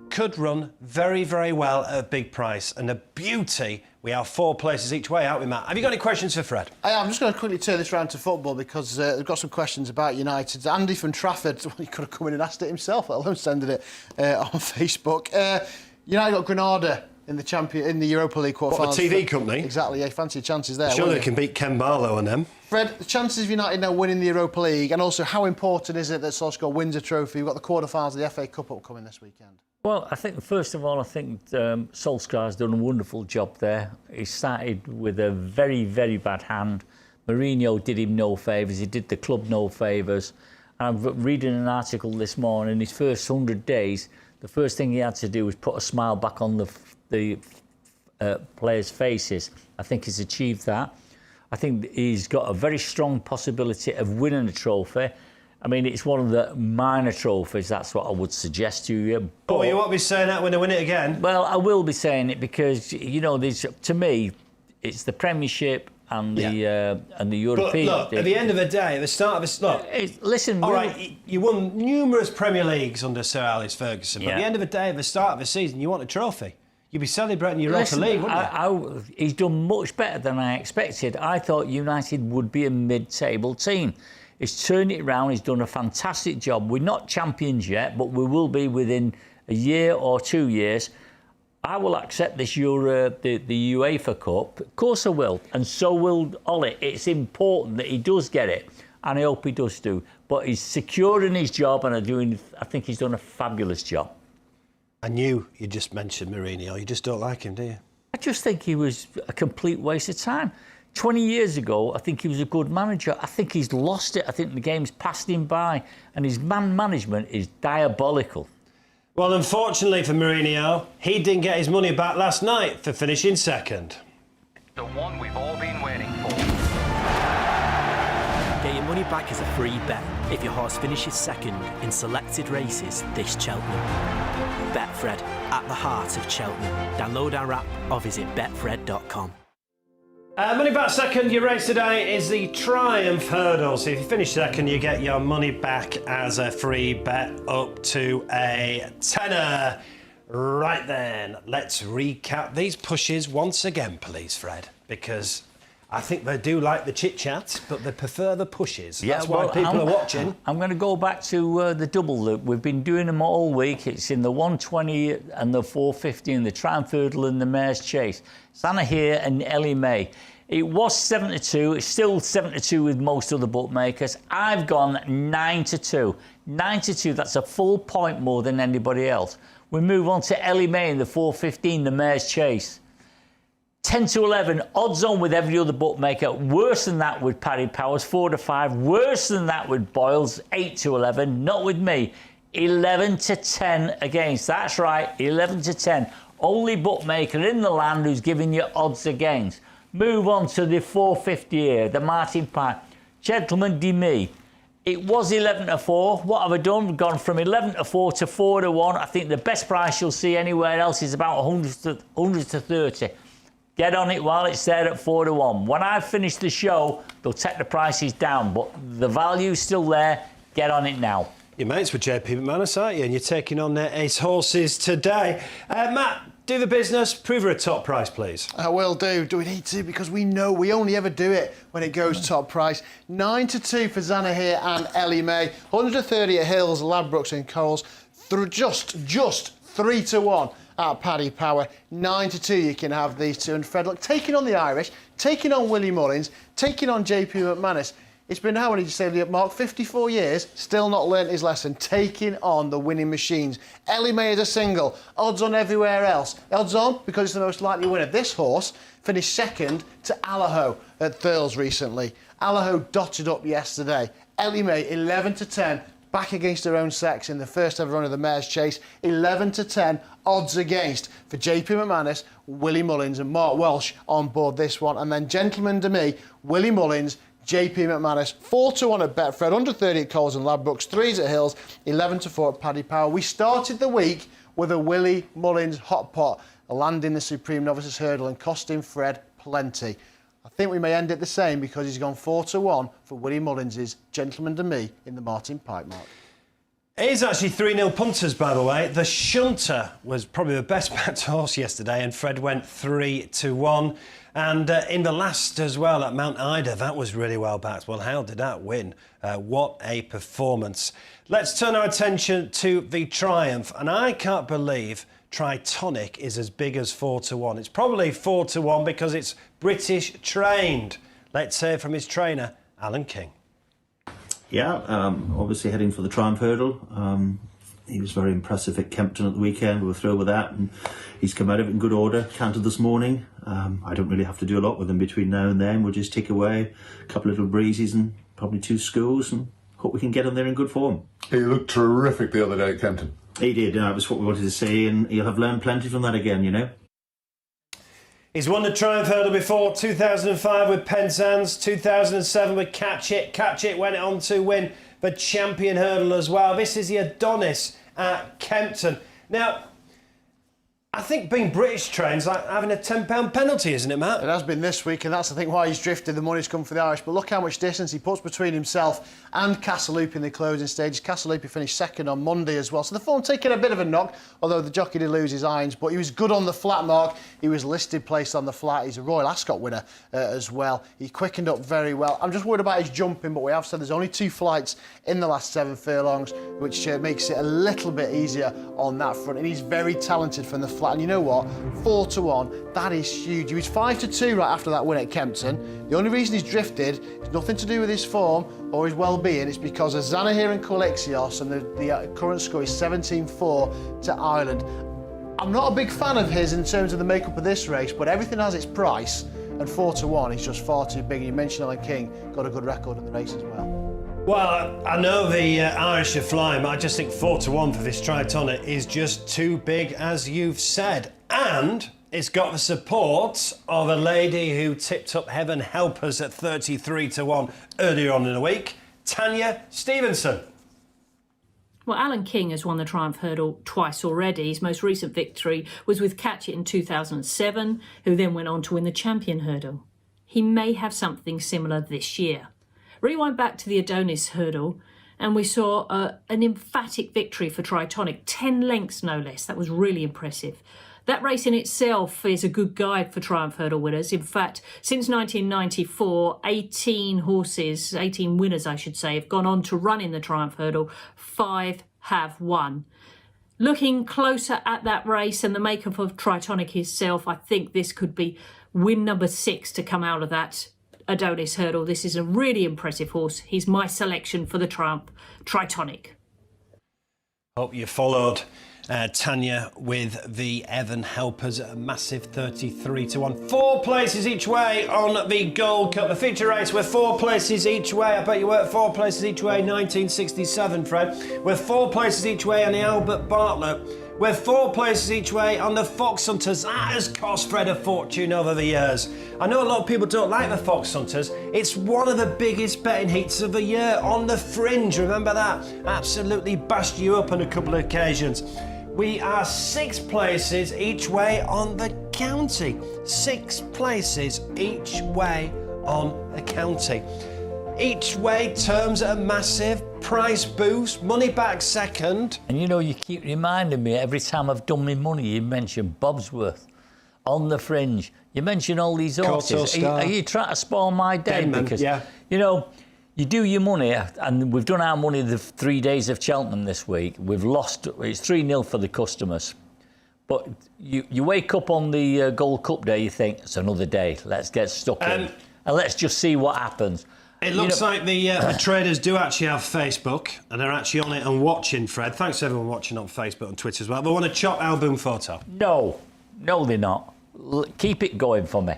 could run very, very well at a big price. And a beauty. We are 4 places each way, aren't we, Matt? Have you got any questions for Fred? I'm just going to quickly turn this round to football because we've got some questions about United. Andy from Trafford, he could have come in and asked it himself, let alone sending it on Facebook. United got Granada in the Europa League quarterfinals. What, the TV company? Exactly, yeah, fancy your chances there. Sure, they can beat Ken Barlow and them. Fred, the chances of United now winning the Europa League, and also how important is it that Solskjaer wins a trophy? We've got the quarterfinals of the FA Cup upcoming this weekend. Well, I think, first of all, Solskjaer's done a wonderful job there. He started with a very, very bad hand. Mourinho did him no favours. He did the club no favours. And I'm reading an article this morning, in his first 100 days, the first thing he had to do was put a smile back on the players' faces. I think he's achieved that. I think he's got a very strong possibility of winning a trophy. I mean, it's one of the minor trophies, that's what I would suggest to you. But you won't be saying that when they win it again? Well, I will be saying it because, you know, to me, it's the Premiership and the European. But look, at the end of the day, at the start of this, look. Listen, all right, you won numerous Premier Leagues under Sir Alex Ferguson, but at the end of the day, at the start of the season, you want a trophy. You'd be celebrating Europa League, wouldn't you? He's done much better than I expected. I thought United would be a mid-table team. He's turned it around. He's done a fantastic job. We're not champions yet, but we will be within a year or 2 years. I will accept this the UEFA Cup. Of course I will. And so will Ollie. It's important that he does get it. And I hope he does too. But he's secure in his job and I think he's done a fabulous job. And you just mentioned Mourinho. You just don't like him, do you? I just think he was a complete waste of time. 20 years ago, I think he was a good manager. I think he's lost it. I think the game's passed him by. And his man management is diabolical. Well, unfortunately for Mourinho, he didn't get his money back last night for finishing second. The one we've all been waiting for. Get your money back as a free bet if your horse finishes second in selected races this Cheltenham. Betfred, at the heart of Cheltenham. Download our app or visit betfred.com. Money back second, your race today is the Triumph Hurdle. So if you finish second, you get your money back as a free bet up to a tenner. Right then, let's recap these pushes once again, please, Fred, because I think they do like the chit-chat, but they prefer the pushes. Yeah, That's why people are watching. I'm going to go back to the double loop. We've been doing them all week. It's in the 120 and the 450 and the Triumph Hurdle and the Mare's Chase. Sana here and Ellie May. It was 7-2. It's still 7-2 with most other bookmakers. I've gone 9-2. 9-2, that's a full point more than anybody else. We move on to Ellie May in the 415, the Mare's Chase. 10-11, odds on with every other bookmaker. Worse than that with Paddy Powers, 4-5. Worse than that with Boyles, 8-11. Not with me, 11-10 against. That's right, 11-10. Only bookmaker in the land who's giving you odds against. Move on to the 450 here, the Martin Pike. Gentleman de me. It was 11-4. What have I done? We've gone from 11-4 to 4-1. I think the best price you'll see anywhere else is about 100 to 30. Get on it while it's there at 4-1. When I finish the show, they'll take the prices down, but the value's still there. Get on it now. You're mates with JP McManus, aren't you? And you're taking on their ace horses today. Matt, do the business. Prove her a top price, please. I will do. Do we need to? Because we know we only ever do it when it goes top price. 9-2 for Zana here and Ellie May. 130 at Hills, Ladbrokes and Coles. Just 3-1. At Paddy Power, 9-2 you can have these two. And Fred, look, taking on the Irish, taking on Willie Mullins, taking on JP McManus. It's been, how many did you say, Mark? 54 years, still not learnt his lesson, taking on the winning machines. Ellie May is a single, odds on everywhere else. Odds on because it's the most likely winner. This horse finished second to Allaho at Thurles recently. Allaho dotted up yesterday. Ellie May, 11-10. Back against her own sex in the first ever run of the Mare's Chase. 11-10 odds against for JP McManus, Willie Mullins and Mark Welsh on board this one. And then Gentleman to me, Willie Mullins, JP McManus, 4-1 at Betfred, under 30 at Coles and Ladbrokes, 3s at Hills, 11-4 at Paddy Power. We started the week with a Willie Mullins hot pot, landing the Supreme Novices Hurdle and costing Fred plenty. I think we may end it the same because he's gone 4-1 for Willie Mullins' Gentleman to me in the Martin Pike mark. It is actually 3-0 punters, by the way. The Shunter was probably the best backed horse yesterday, and Fred went 3-1. And in the last as well at Mount Ida, that was really well backed. Well, how did that win? What a performance. Let's turn our attention to the Triumph. And I can't believe Tritonic is as big as 4-1. It's probably 4-1 because it's British trained. Let's hear from his trainer, Alan King. Yeah, obviously heading for the Triumph Hurdle. He was very impressive at Kempton at the weekend. We were thrilled with that, and he's come out of it in good order. Counted this morning. I don't really have to do a lot with him between now and then. We'll just tick away, a couple of little breezes and probably 2 schools, and hope we can get him there in good form. He looked terrific the other day at Kempton. He did, that was what we wanted to see, and he'll have learned plenty from that again, you know. He's won the Triumph Hurdle before, 2005 with Penzance, 2007 with Catch It. Catch It went on to win the Champion Hurdle as well. This is the Adonis at Kempton. Now, I think being British trained's like having a £10 penalty, isn't it, Matt? It has been this week, and that's, I think, why he's drifted. The money's come for the Irish. But look how much distance he puts between himself and Castleloope in the closing stages. Castleloope finished second on Monday as well. So the form taking a bit of a knock, although the jockey did lose his irons. But he was good on the flat mark. He was listed placed on the flat. He's a Royal Ascot winner as well. He quickened up very well. I'm just worried about his jumping, but we have said there's only 2 flights in the last 7 furlongs, which makes it a little bit easier on that front. And he's very talented from the flat. And you know what? 4-1, that is huge. He was 5-2 right after that win at Kempton. The only reason he's drifted is nothing to do with his form or his well-being. It's because of Zanahir and Colexios, and the current score is 17-4 to Ireland. I'm not a big fan of his in terms of the makeup of this race, but everything has its price, and 4-1 is just far too big. And you mentioned Alan King got a good record in the race as well. Well, I know the Irish are flying, but I just think 4-1 for this Tritonic is just too big, as you've said. And it's got the support of a lady who tipped up Heaven Help Us at 33-1 earlier on in the week, Tanya Stevenson. Well, Alan King has won the Triumph Hurdle twice already. His most recent victory was with Catch It in 2007, who then went on to win the Champion Hurdle. He may have something similar this year. Rewind back to the Adonis Hurdle, and we saw an emphatic victory for Tritonic, 10 lengths no less. That was really impressive. That race in itself is a good guide for Triumph Hurdle winners. In fact, since 1994, 18 horses, 18 winners, I should say, have gone on to run in the Triumph Hurdle. 5 have won. Looking closer at that race and the makeup of Tritonic itself, I think this could be win number 6 to come out of that Adonis Hurdle. This is a really impressive horse. He's my selection for the Triumph Tritonic. Hope you followed Tanya with the Evan Helpers, a massive 33-1. 4 places each way on the Gold Cup. The feature race, we're 4 places each way. I bet you were 4 places each way, 1967, Fred. We're 4 places each way on the Albert Bartlett. We're 4 places each way on the Fox Hunters. That has cost Fred a fortune over the years. I know a lot of people don't like the Fox Hunters. It's one of the biggest betting heats of the year. On the Fringe, remember that? Absolutely bashed you up on a couple of occasions. We are 6 places each way on the County. 6 places each way on the County. Each way terms a massive price boost, money back second. And you know, you keep reminding me every time I've done my money, you mention Bobsworth, On the Fringe. You mention all these horses. Are you trying to spoil my day? Denman, because, yeah. you know, you do your money, and we've done our money the 3 days of Cheltenham this week. We've lost, it's 3-0 for the customers. But you wake up on the Gold Cup day, you think, it's another day, let's get stuck in. And let's just see what happens. It looks like the traders do actually have Facebook, and they're actually on it and watching, Fred. Thanks to everyone watching on Facebook and Twitter as well. They want to chop our Boum photo. No, they're not. Keep it going for me.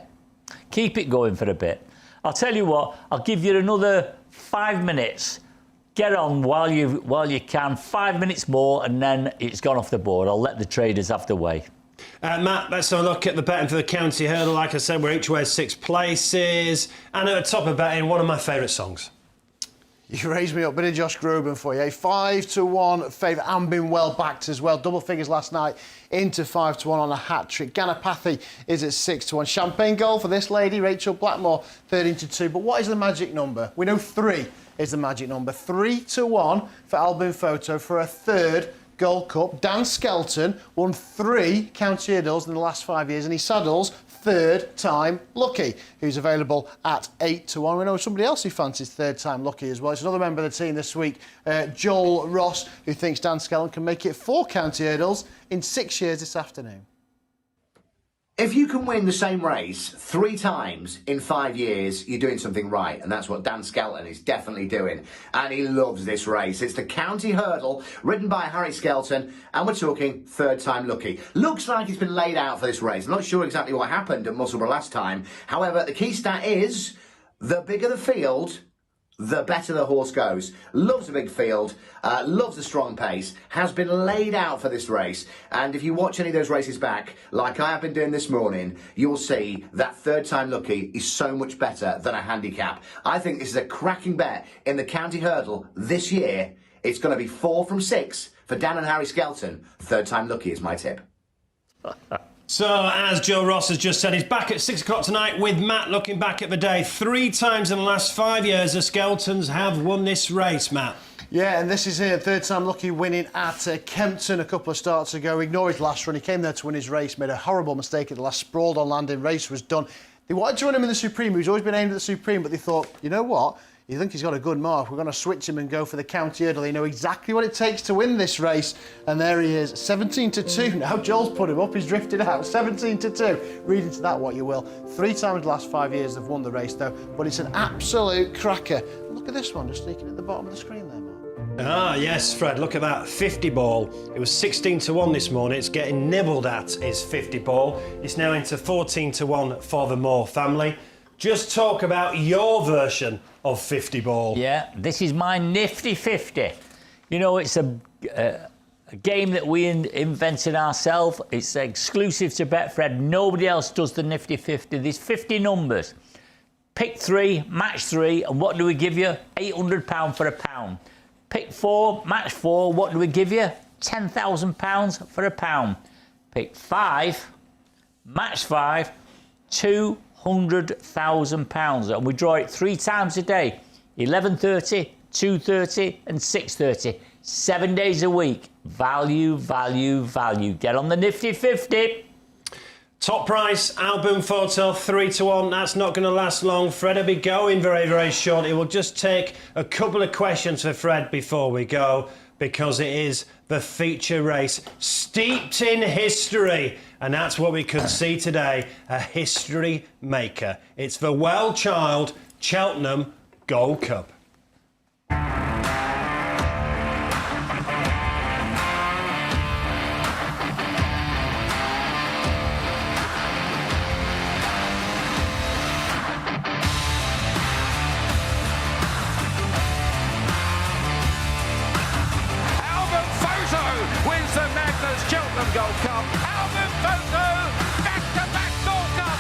Keep it going for a bit. I'll tell you what, I'll give you another 5 minutes. Get on while you can. 5 minutes more, and then it's gone off the board. I'll let the traders have the way. Matt, let's have a look at the betting for the County Hurdle. Like I said, we're each way 6 places. And at the top of betting, one of my favourite songs. You raised me up, bit of Josh Groban for you. 5-1 favourite and been well backed as well. Double figures last night into 5-1 on a hat trick. Ganapathy is at 6-1. Champagne Goal for this lady, Rachel Blackmore, 13-2. But what is the magic number? We know 3 is the magic number. 3-1 for Album Photo for a third Gold Cup. Dan Skelton won 3 County Hurdles in the last 5 years, and he saddles third time lucky, who's available at 8-1. We know somebody else who fancies third time lucky as well. It's another member of the team this week, Joel Ross, who thinks Dan Skelton can make it 4 County Hurdles in 6 years this afternoon. If you can win the same race 3 times in 5 years, you're doing something right, and that's what Dan Skelton is definitely doing, and he loves this race. It's the County Hurdle, ridden by Harry Skelton, and we're talking third time lucky. Looks like it's been laid out for this race. I'm not sure exactly what happened at Musselburgh last time. However, the key stat is, the bigger the field, the better the horse goes. Loves a big field, loves a strong pace, has been laid out for this race. And if you watch any of those races back, like I have been doing this morning, you'll see that third time lucky is so much better than a handicap. I think this is a cracking bet in the County Hurdle this year. It's going to be 4 from 6 for Dan and Harry Skelton. Third time lucky is my tip. So, as Joe Ross has just said, he's back at 6 o'clock tonight with Matt looking back at the day. 3 times in the last 5 years, the Skeltons have won this race, Matt. Yeah, and this is it. Third time lucky winning at Kempton a couple of starts ago. Ignore his last run. He came there to win his race, made a horrible mistake at the last, sprawled on landing, race was done. They wanted to run him in the Supreme. He's always been aimed at the Supreme, but they thought, you know what? You think he's got a good mark. We're going to switch him and go for the County Hurdle. They know exactly what it takes to win this race. And there he is, 17-2 now. Joel's put him up. He's drifted out, 17-2. Read into that what you will. 3 times the last 5 years they've won the race, though. But it's an absolute cracker. Look at this one, just sneaking at the bottom of the screen there, Mark. Ah, yes, Fred, look at that. 50 ball. It was 16-1 this morning. It's getting nibbled at, is 50 ball. It's now into 14-1 for the Moore family. Just talk about your version of 50 ball. Yeah, this is my nifty 50. You know, it's a game that we invented ourselves. It's exclusive to Betfred. Nobody else does the nifty 50. There's 50 numbers. Pick 3, match 3, and what do we give you? £800 for a pound. Pick 4, match 4, what do we give you? £10,000 for a pound. Pick 5, match 5, £200,000, and we draw it 3 times a day, 11:30, 2:30 and 6:30, 7 days a week. Value, value, value. Get on the nifty 50. Top price, album photo, 3-1. That's not going to last long. Fred will be going very, very shortly. We'll just take a couple of questions for Fred before we go, because it is the feature race steeped in history. And that's what we could see today, a history maker. It's the well-child Cheltenham Gold Cup. Cheltenham Gold Cup. Album photo, back-to-back Gold Cup.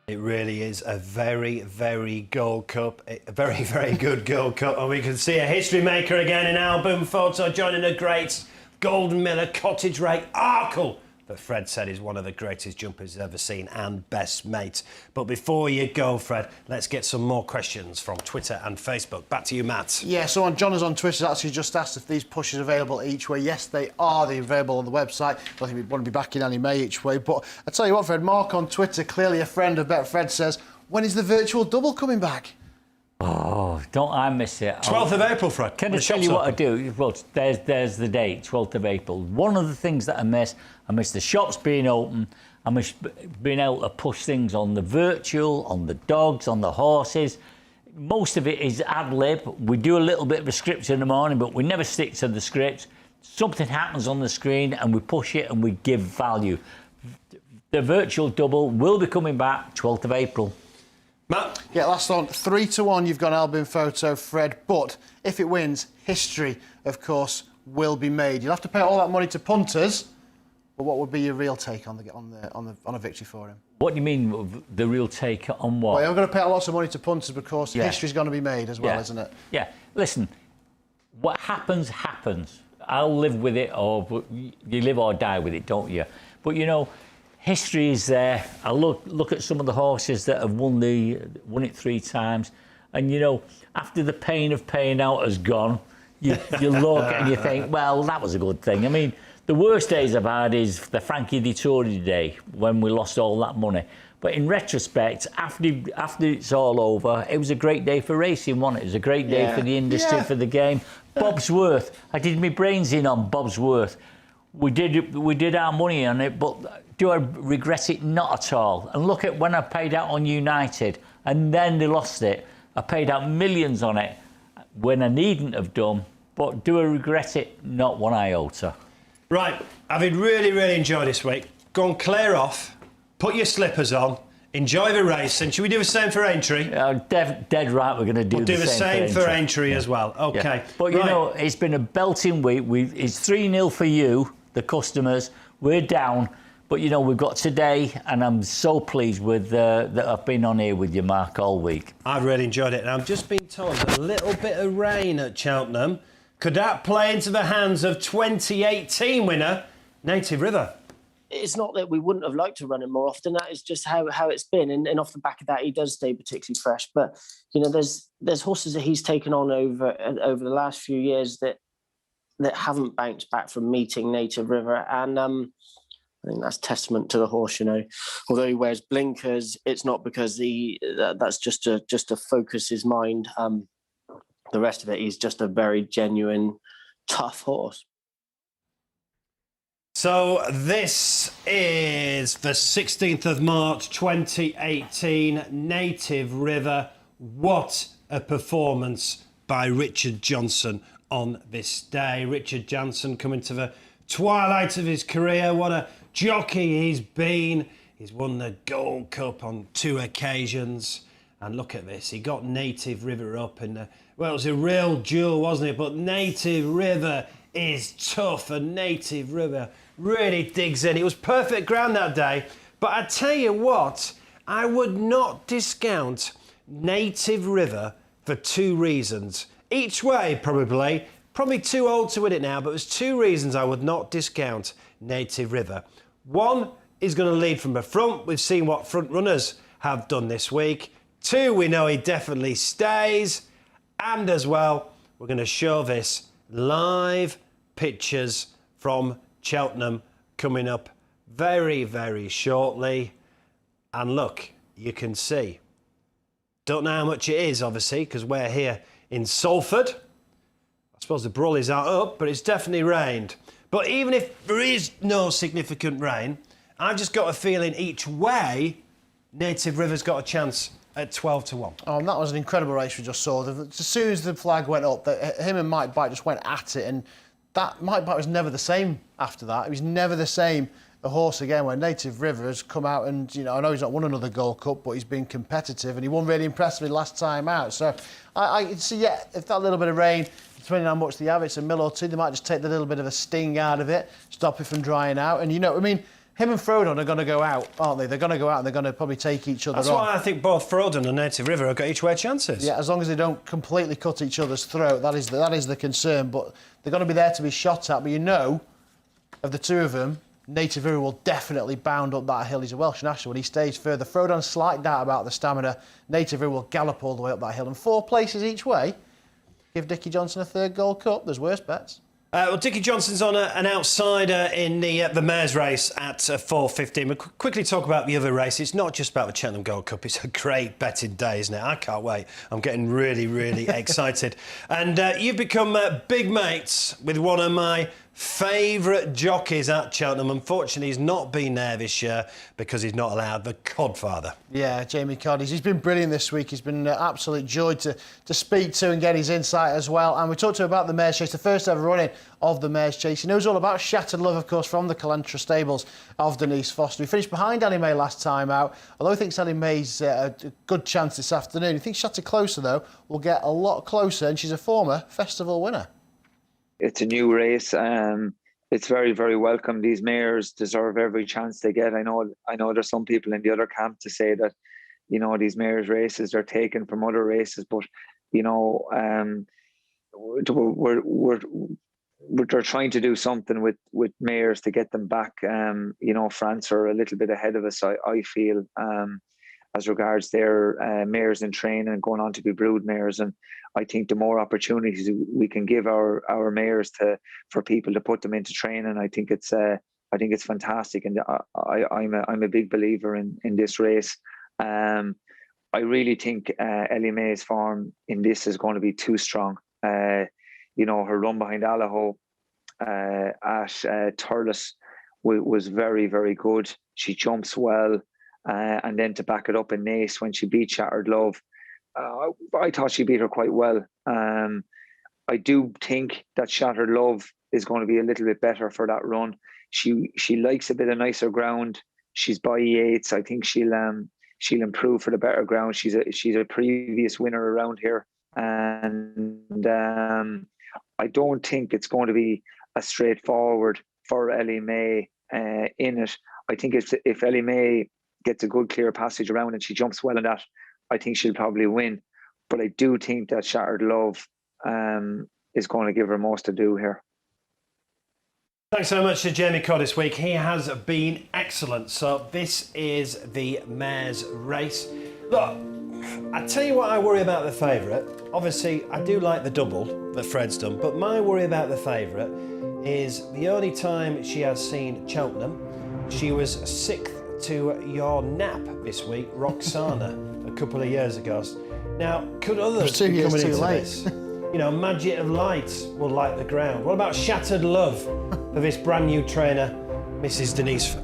It really is a very, very Gold Cup, a very, very good Gold Cup, and we can see a history maker again in album photo, joining the greats, Golden Miller, Cottage Ray, Arkle, that Fred said is one of the greatest jumpers he's ever seen, and best mate. But before you go, Fred, let's get some more questions from Twitter and Facebook. Back to you, Matt. Yeah, so John is on Twitter actually just asked if these pushes are available each way. Yes, they are. They're available on the website. I think we want to be back in any May each way. But I tell you what, Fred, Mark on Twitter, clearly a friend of Betfred, says, when is the virtual double coming back? Oh, don't I miss it. 12th of April, Fred. Can I tell you what I do? Well, there's the date, 12th of April. One of the things that I miss the shops being open. I miss being able to push things on the virtual, on the dogs, on the horses. Most of it is ad lib. We do a little bit of a script in the morning, but we never stick to the script. Something happens on the screen and we push it and we give value. The virtual double will be coming back 12th of April. Matt? Yeah, last on 3-1, you've got album photo, Fred. But if it wins, history, of course, will be made. You'll have to pay all that money to punters. But what would be your real take on a victory for him? What do you mean, the real take on what? Well, you're going to pay lots of money to punters because history's going to be made as well, isn't it? Yeah. Listen, what happens, happens. I'll live with it, or you live or die with it, don't you? But, you know, history is there. I look at some of the horses that have won it 3 times, and, you know, after the pain of paying out has gone, you look and you think, well, that was a good thing. I mean, the worst days I've had is the Frankie Dettori day when we lost all that money. But in retrospect, after it's all over, it was a great day for racing, wasn't it? It was a great day for the industry, for the game. Bobsworth, I did my brains in on Bobsworth. We did our money on it, but do I regret it? Not at all. And look at when I paid out on United, and then they lost it. I paid out millions on it when I needn't have done. But do I regret it? Not one iota. Right, having really, really enjoyed this week. Go and clear off, put your slippers on, enjoy the race, and should we do the same for Aintree? Dead right, we're going to do the same for Aintree as well. OK. Yeah. But, you know, it's been a belting week. It's 3-0 for you, the customers. We're down. But, you know, we've got today, and I'm so pleased with that I've been on here with you, Mark, all week. I've really enjoyed it. And I've just been told a little bit of rain at Cheltenham. Could that play into the hands of 2018 winner, Native River? It's not that we wouldn't have liked to run him more often. That is just how it's been. And off the back of that, he does stay particularly fresh. But, you know, there's horses that he's taken on over the last few years that haven't bounced back from meeting Native River. And I think that's testament to the horse, you know. Although he wears blinkers, it's not because that's just to focus his mind. The rest of it, he's just a very genuine, tough horse. So this is the 16th of March 2018, Native River. What a performance by Richard Johnson on this day. Richard Johnson coming to the twilight of his career. What a jockey he's been. He's won the Gold Cup on 2 occasions. And look at this, he got Native River up in the... Well, it was a real duel, wasn't it? But Native River is tough, and Native River really digs in. It was perfect ground that day. But I tell you what, I would not discount Native River for 2 reasons. Each way, probably too old to win it now, but there's 2 reasons I would not discount Native River. One, is going to lead from the front. We've seen what front runners have done this week. 2, we know he definitely stays. And as well, we're going to show this live pictures from Cheltenham coming up very, very shortly. And look, you can see. Don't know how much it is, obviously, because we're here in Salford. I suppose the brollies aren't up, but it's definitely rained. But even if there is no significant rain, I've just got a feeling each way, Native River's got a chance at 12 to 1. Oh, and that was an incredible race we just saw. As soon as the flag went up, him and Mike Bite just went at it, and that Mike Bite was never the same after that. He was never the same a horse again, where Native River has come out and, you know, I know he's not won another Gold Cup, but he's been competitive and he won really impressively last time out. So I see, yeah, if that little bit of rain, depending on how much they have, it's a mil or two, they might just take the little bit of a sting out of it, stop it from drying out. And, you know, I mean, him and Frodon are going to go out, aren't they? They're going to go out and they're going to probably take each other on. That's why I think both Frodon and Native River have got each way chances. Yeah, as long as they don't completely cut each other's throat, that is the concern. But they're going to be there to be shot at. But you know, of the 2 of them, Native River will definitely bound up that hill. He's a Welsh national. When he stays further, Frodon's slight doubt about the stamina. Native River will gallop all the way up that hill. And 4 places each way. Give Dickie Johnson a 3rd Gold Cup. There's worse bets. Well, Dickie Johnson's on an outsider in the mares race at 4:15. We'll quickly talk about the other race. It's not just about the Cheltenham Gold Cup. It's a great betting day, isn't it? I can't wait. I'm getting really, really excited. And you've become big mates with one of my favourite jockeys at Cheltenham. Unfortunately, he's not been there this year because he's not allowed the Codfather. Yeah, Jamie Codd. He's been brilliant this week. He's been an absolute joy to speak to and get his insight as well. And we talked to him about the Mares Chase, the first ever running of the Mares Chase. He knows all about Shattered Love, of course, from the Calentra stables of Denise Foster. He finished behind Ellie May last time out, although he thinks Ellie May's a good chance this afternoon. He thinks Shattered Closer, though, will get a lot closer, and she's a former festival winner. It's a new race. It's very, very welcome. These mares deserve every chance they get. I know there's some people in the other camp to say that, you know, these mares races are taken from other races, but, you know, they're trying to do something with mares to get them back. You know, France are a little bit ahead of us, I feel, as regards their mares in training and going on to be brood mares. And I think the more opportunities we can give our mares for people to put them into training, I think it's fantastic. And I'm a big believer in this race. I really think Ellie May's form in this is going to be too strong. You know, her run behind Allaho at Thurles was very, very good. She jumps well. And then to back it up in Naas when she beat Shattered Love, I thought she beat her quite well. I do think that Shattered Love is going to be a little bit better for that run. She likes a bit of nicer ground. She's by E8s. I think she'll improve for the better ground. She's a previous winner around here, and I don't think it's going to be as straightforward for Ellie May in it. I think if Ellie May gets a good clear passage around and she jumps well in that, I think she'll probably win. But I do think that Shattered Love is going to give her most to do here. Thanks so much to Jamie Codd this week. He has been excellent. So this is the mares race. Look, I tell you what I worry about the favourite. Obviously, I do like the double that Fred's done, but my worry about the favourite is the only time she has seen Cheltenham, she was 6th to your nap this week, Roxana, a couple of years ago. Now, could others be coming into this? You know, Magic of Light will light the ground. What about Shattered Love for this brand new trainer, Mrs. Denise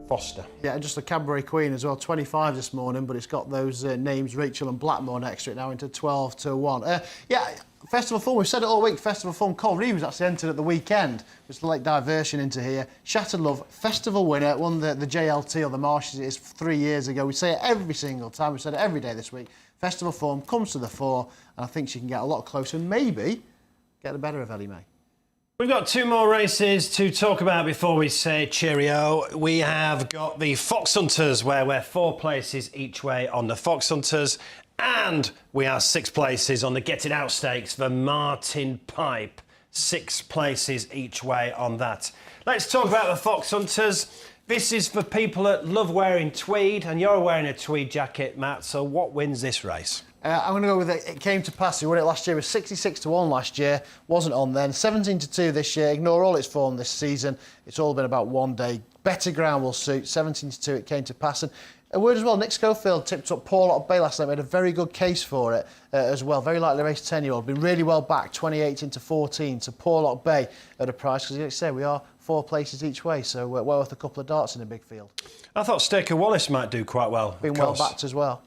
Foster? Yeah, just the Cadbury Queen as well, 25 this morning, but it's got those names Rachel and Blackmore next to it now into 12 to 1. Yeah, Festival Fun, we've said it all week, Festival Fun. Cole Reeve was actually entered at the weekend. Just a late diversion into here. Shattered Love, festival winner, won the JLT or the Marshes, it is 3 years ago. We say it every single time, we said it every day this week. Festival Form comes to the fore, and I think she can get a lot closer and maybe get the better of Ellie May. We've got 2 more races to talk about before we say cheerio. We have got the Fox Hunters, where we're 4 places each way on the Fox Hunters. And we are 6 places on the Get It Out Stakes for Martin Pipe. 6 places each way on that. Let's talk about the Fox Hunters. This is for people that love wearing tweed, and you're wearing a tweed jacket, Matt, so what wins this race? I'm going to go with It Came to Pass. He won it last year. It was 66-1 last year. Wasn't on then. 17-2 this year. Ignore all its form this season. It's all been about one day. Better ground will suit. 17-2, It Came to Pass. And a word as well, Nick Schofield tipped up Paul Lot Bay last night, made a very good case for it as well. Very likely race 10-year-old. Been really well back, 2018-14 to Paul Lot Bay at a price, because, like I say, we are 4 places each way, so well worth a couple of darts in a big field. I thought Staker Wallace might do quite well. Been well backed as well.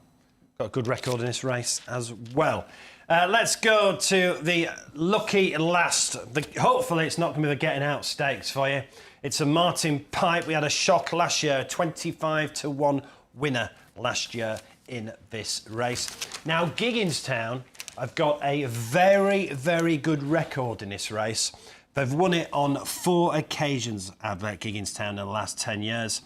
Got a good record in this race as well. Let's go to the lucky last. Hopefully it's not going to be the Getting Out Stakes for you. It's a Martin Pipe. We had a shock last year, 25-1 winner last year in this race. Now, Gigginstown have got a very, very good record in this race. They've won it on 4 occasions at Gigginstown in the last 10 years.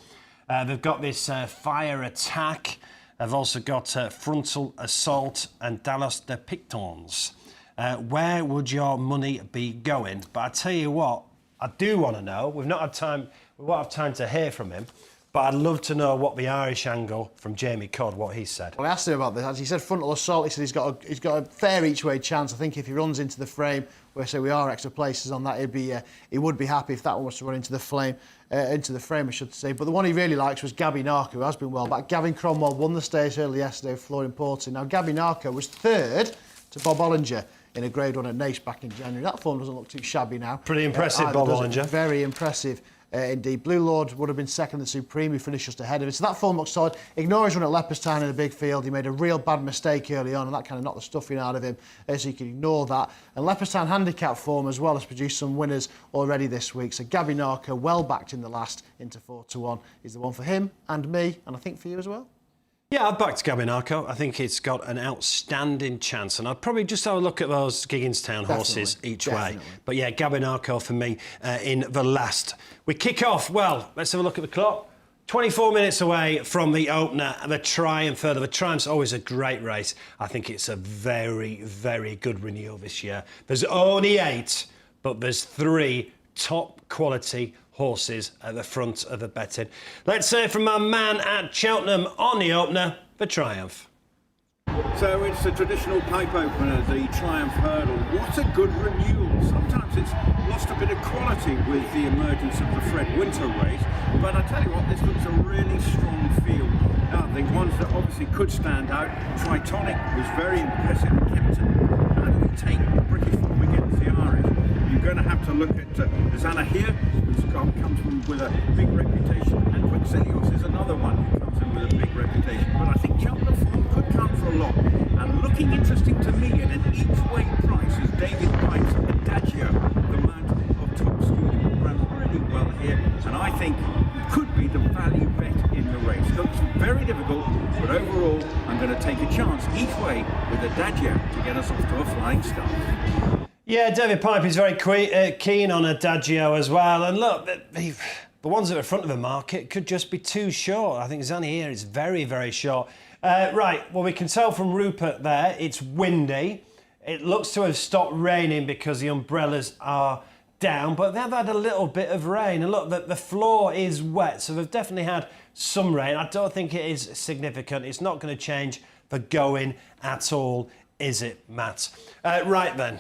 They've got this Fire Attack. They've also got Frontal Assault and Dallas de Pictons. Where would your money be going? But I tell you what, I do want to know. We won't have time to hear from him. But I'd love to know what the Irish angle from Jamie Codd, what he said. I asked him about this. As he said, Frontal Assault, he said he's got a fair each way chance. I think if he runs into the frame, where I say we are extra places on that, he would be happy if that one was to run into the frame, I should say. But the one he really likes was Gabby Narco, who has been well back. Gavin Cromwell won the stage early yesterday, flooring Porting. Now, Gabby Narco was 3rd to Bob Ollinger in a Grade 1 at Nace back in January. That form doesn't look too shabby now. Pretty impressive, Bob Ollinger. Very impressive. Indeed, Blue Lord would have been second in the Supreme, who finished just ahead of it. So that form looks solid. Ignore his run at Leopardstown in a big field. He made a real bad mistake early on, and that kind of knocked the stuffing out of him, so you can ignore that. And Leopardstown handicap form as well has produced some winners already this week. So Gabby Narco, well backed in the last, into 4-1, is the one for him and me, and I think for you as well. Yeah, I've backed Gabby Narco. I think it's got an outstanding chance, and I'd probably just have a look at those Gigginstown horses each way. But yeah, Gabby Narco for me in the last. We kick off, well, let's have a look at the clock. 24 minutes away from the opener, the Triumph further. The Triumph's always a great race. I think it's a very, very good renewal this year. There's only 8, but there's 3 top quality horses at the front of the betting. Let's hear from my man at Cheltenham on the opener, the Triumph. So it's a traditional pipe opener, the Triumph Hurdle. What a good renewal. Sometimes it's lost a bit of quality with the emergence of the Fred Winter race, but I tell you what, this looks a really strong field. Now, the ones that obviously could stand out, Tritonic was very impressive at Kempton. How do we take the British form against the Irish? You're going to have to look at Zana here, who's comes in with a big reputation, and Quixilios is another one who comes in with a big reputation. But I think Cheltenham form could count for a lot. And looking interesting to me at an each-way price is David Pipe's Adagio, the mount of top speed, who ran really well here, and I think could be the value bet in the race. Looks very difficult, but overall, I'm going to take a chance each way with Adagio to get us off to a flying start. Yeah, David Pipe is very keen on Adagio as well. And look, the ones at the front of the market could just be too short. I think Zanny here is very, very short. Right, well, we can tell from Rupert there, it's windy. It looks to have stopped raining because the umbrellas are down, but they've had a little bit of rain. And look, the floor is wet, so they've definitely had some rain. I don't think it is significant. It's not going to change the going at all, is it, Matt? Right then.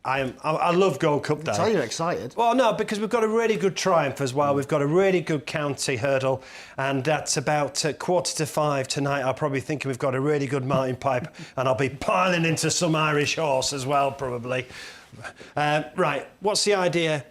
I love Gold Cup Day. I tell you're excited. Well, no, because we've got a really good Triumph as well. We've got a really good county hurdle, and that's about 4:45 tonight. I'll probably think we've got a really good Martin Pipe, and I'll be piling into some Irish horse as well, probably. Right, what's the idea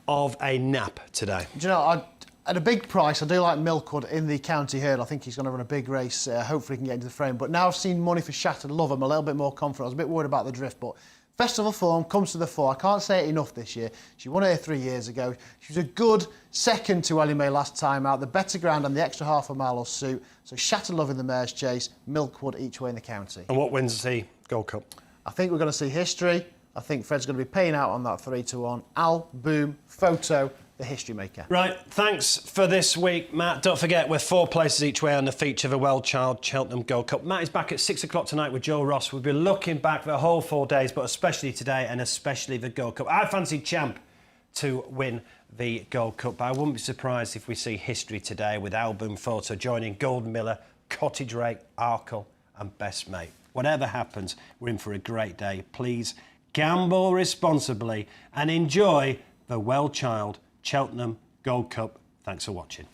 of a nap today? Do you know, at a big price, I do like Milkwood in the county hurdle. I think he's going to run a big race. Hopefully he can get into the frame. But now I've seen money for Shattered Love, I'm a little bit more confident. I was a bit worried about the drift, but Festival form comes to the fore. I can't say it enough this year. She won it here 3 years ago. She was a good second to Ellie May last time out. The better ground and the extra half a mile will suit. So Shattered Love in the Mare's Chase, Milkwood each way in the county. And what wins the Gold Cup? I think we're going to see history. I think Fred's going to be paying out on that 3-1. Al, Boum, Photo, the history maker. Right, thanks for this week, Matt. Don't forget, we're 4 places each way on the feature of a well-child Cheltenham Gold Cup. Matt is back at 6 o'clock tonight with Joe Ross. We'll be looking back for the whole 4 days, but especially today and especially the Gold Cup. I fancied Champ to win the Gold Cup, but I wouldn't be surprised if we see history today with Boum Photo joining Golden Miller, Cottage Rake, Arkle and Best Mate. Whatever happens, we're in for a great day. Please gamble responsibly and enjoy the well-child Cheltenham Gold Cup. Thanks for watching.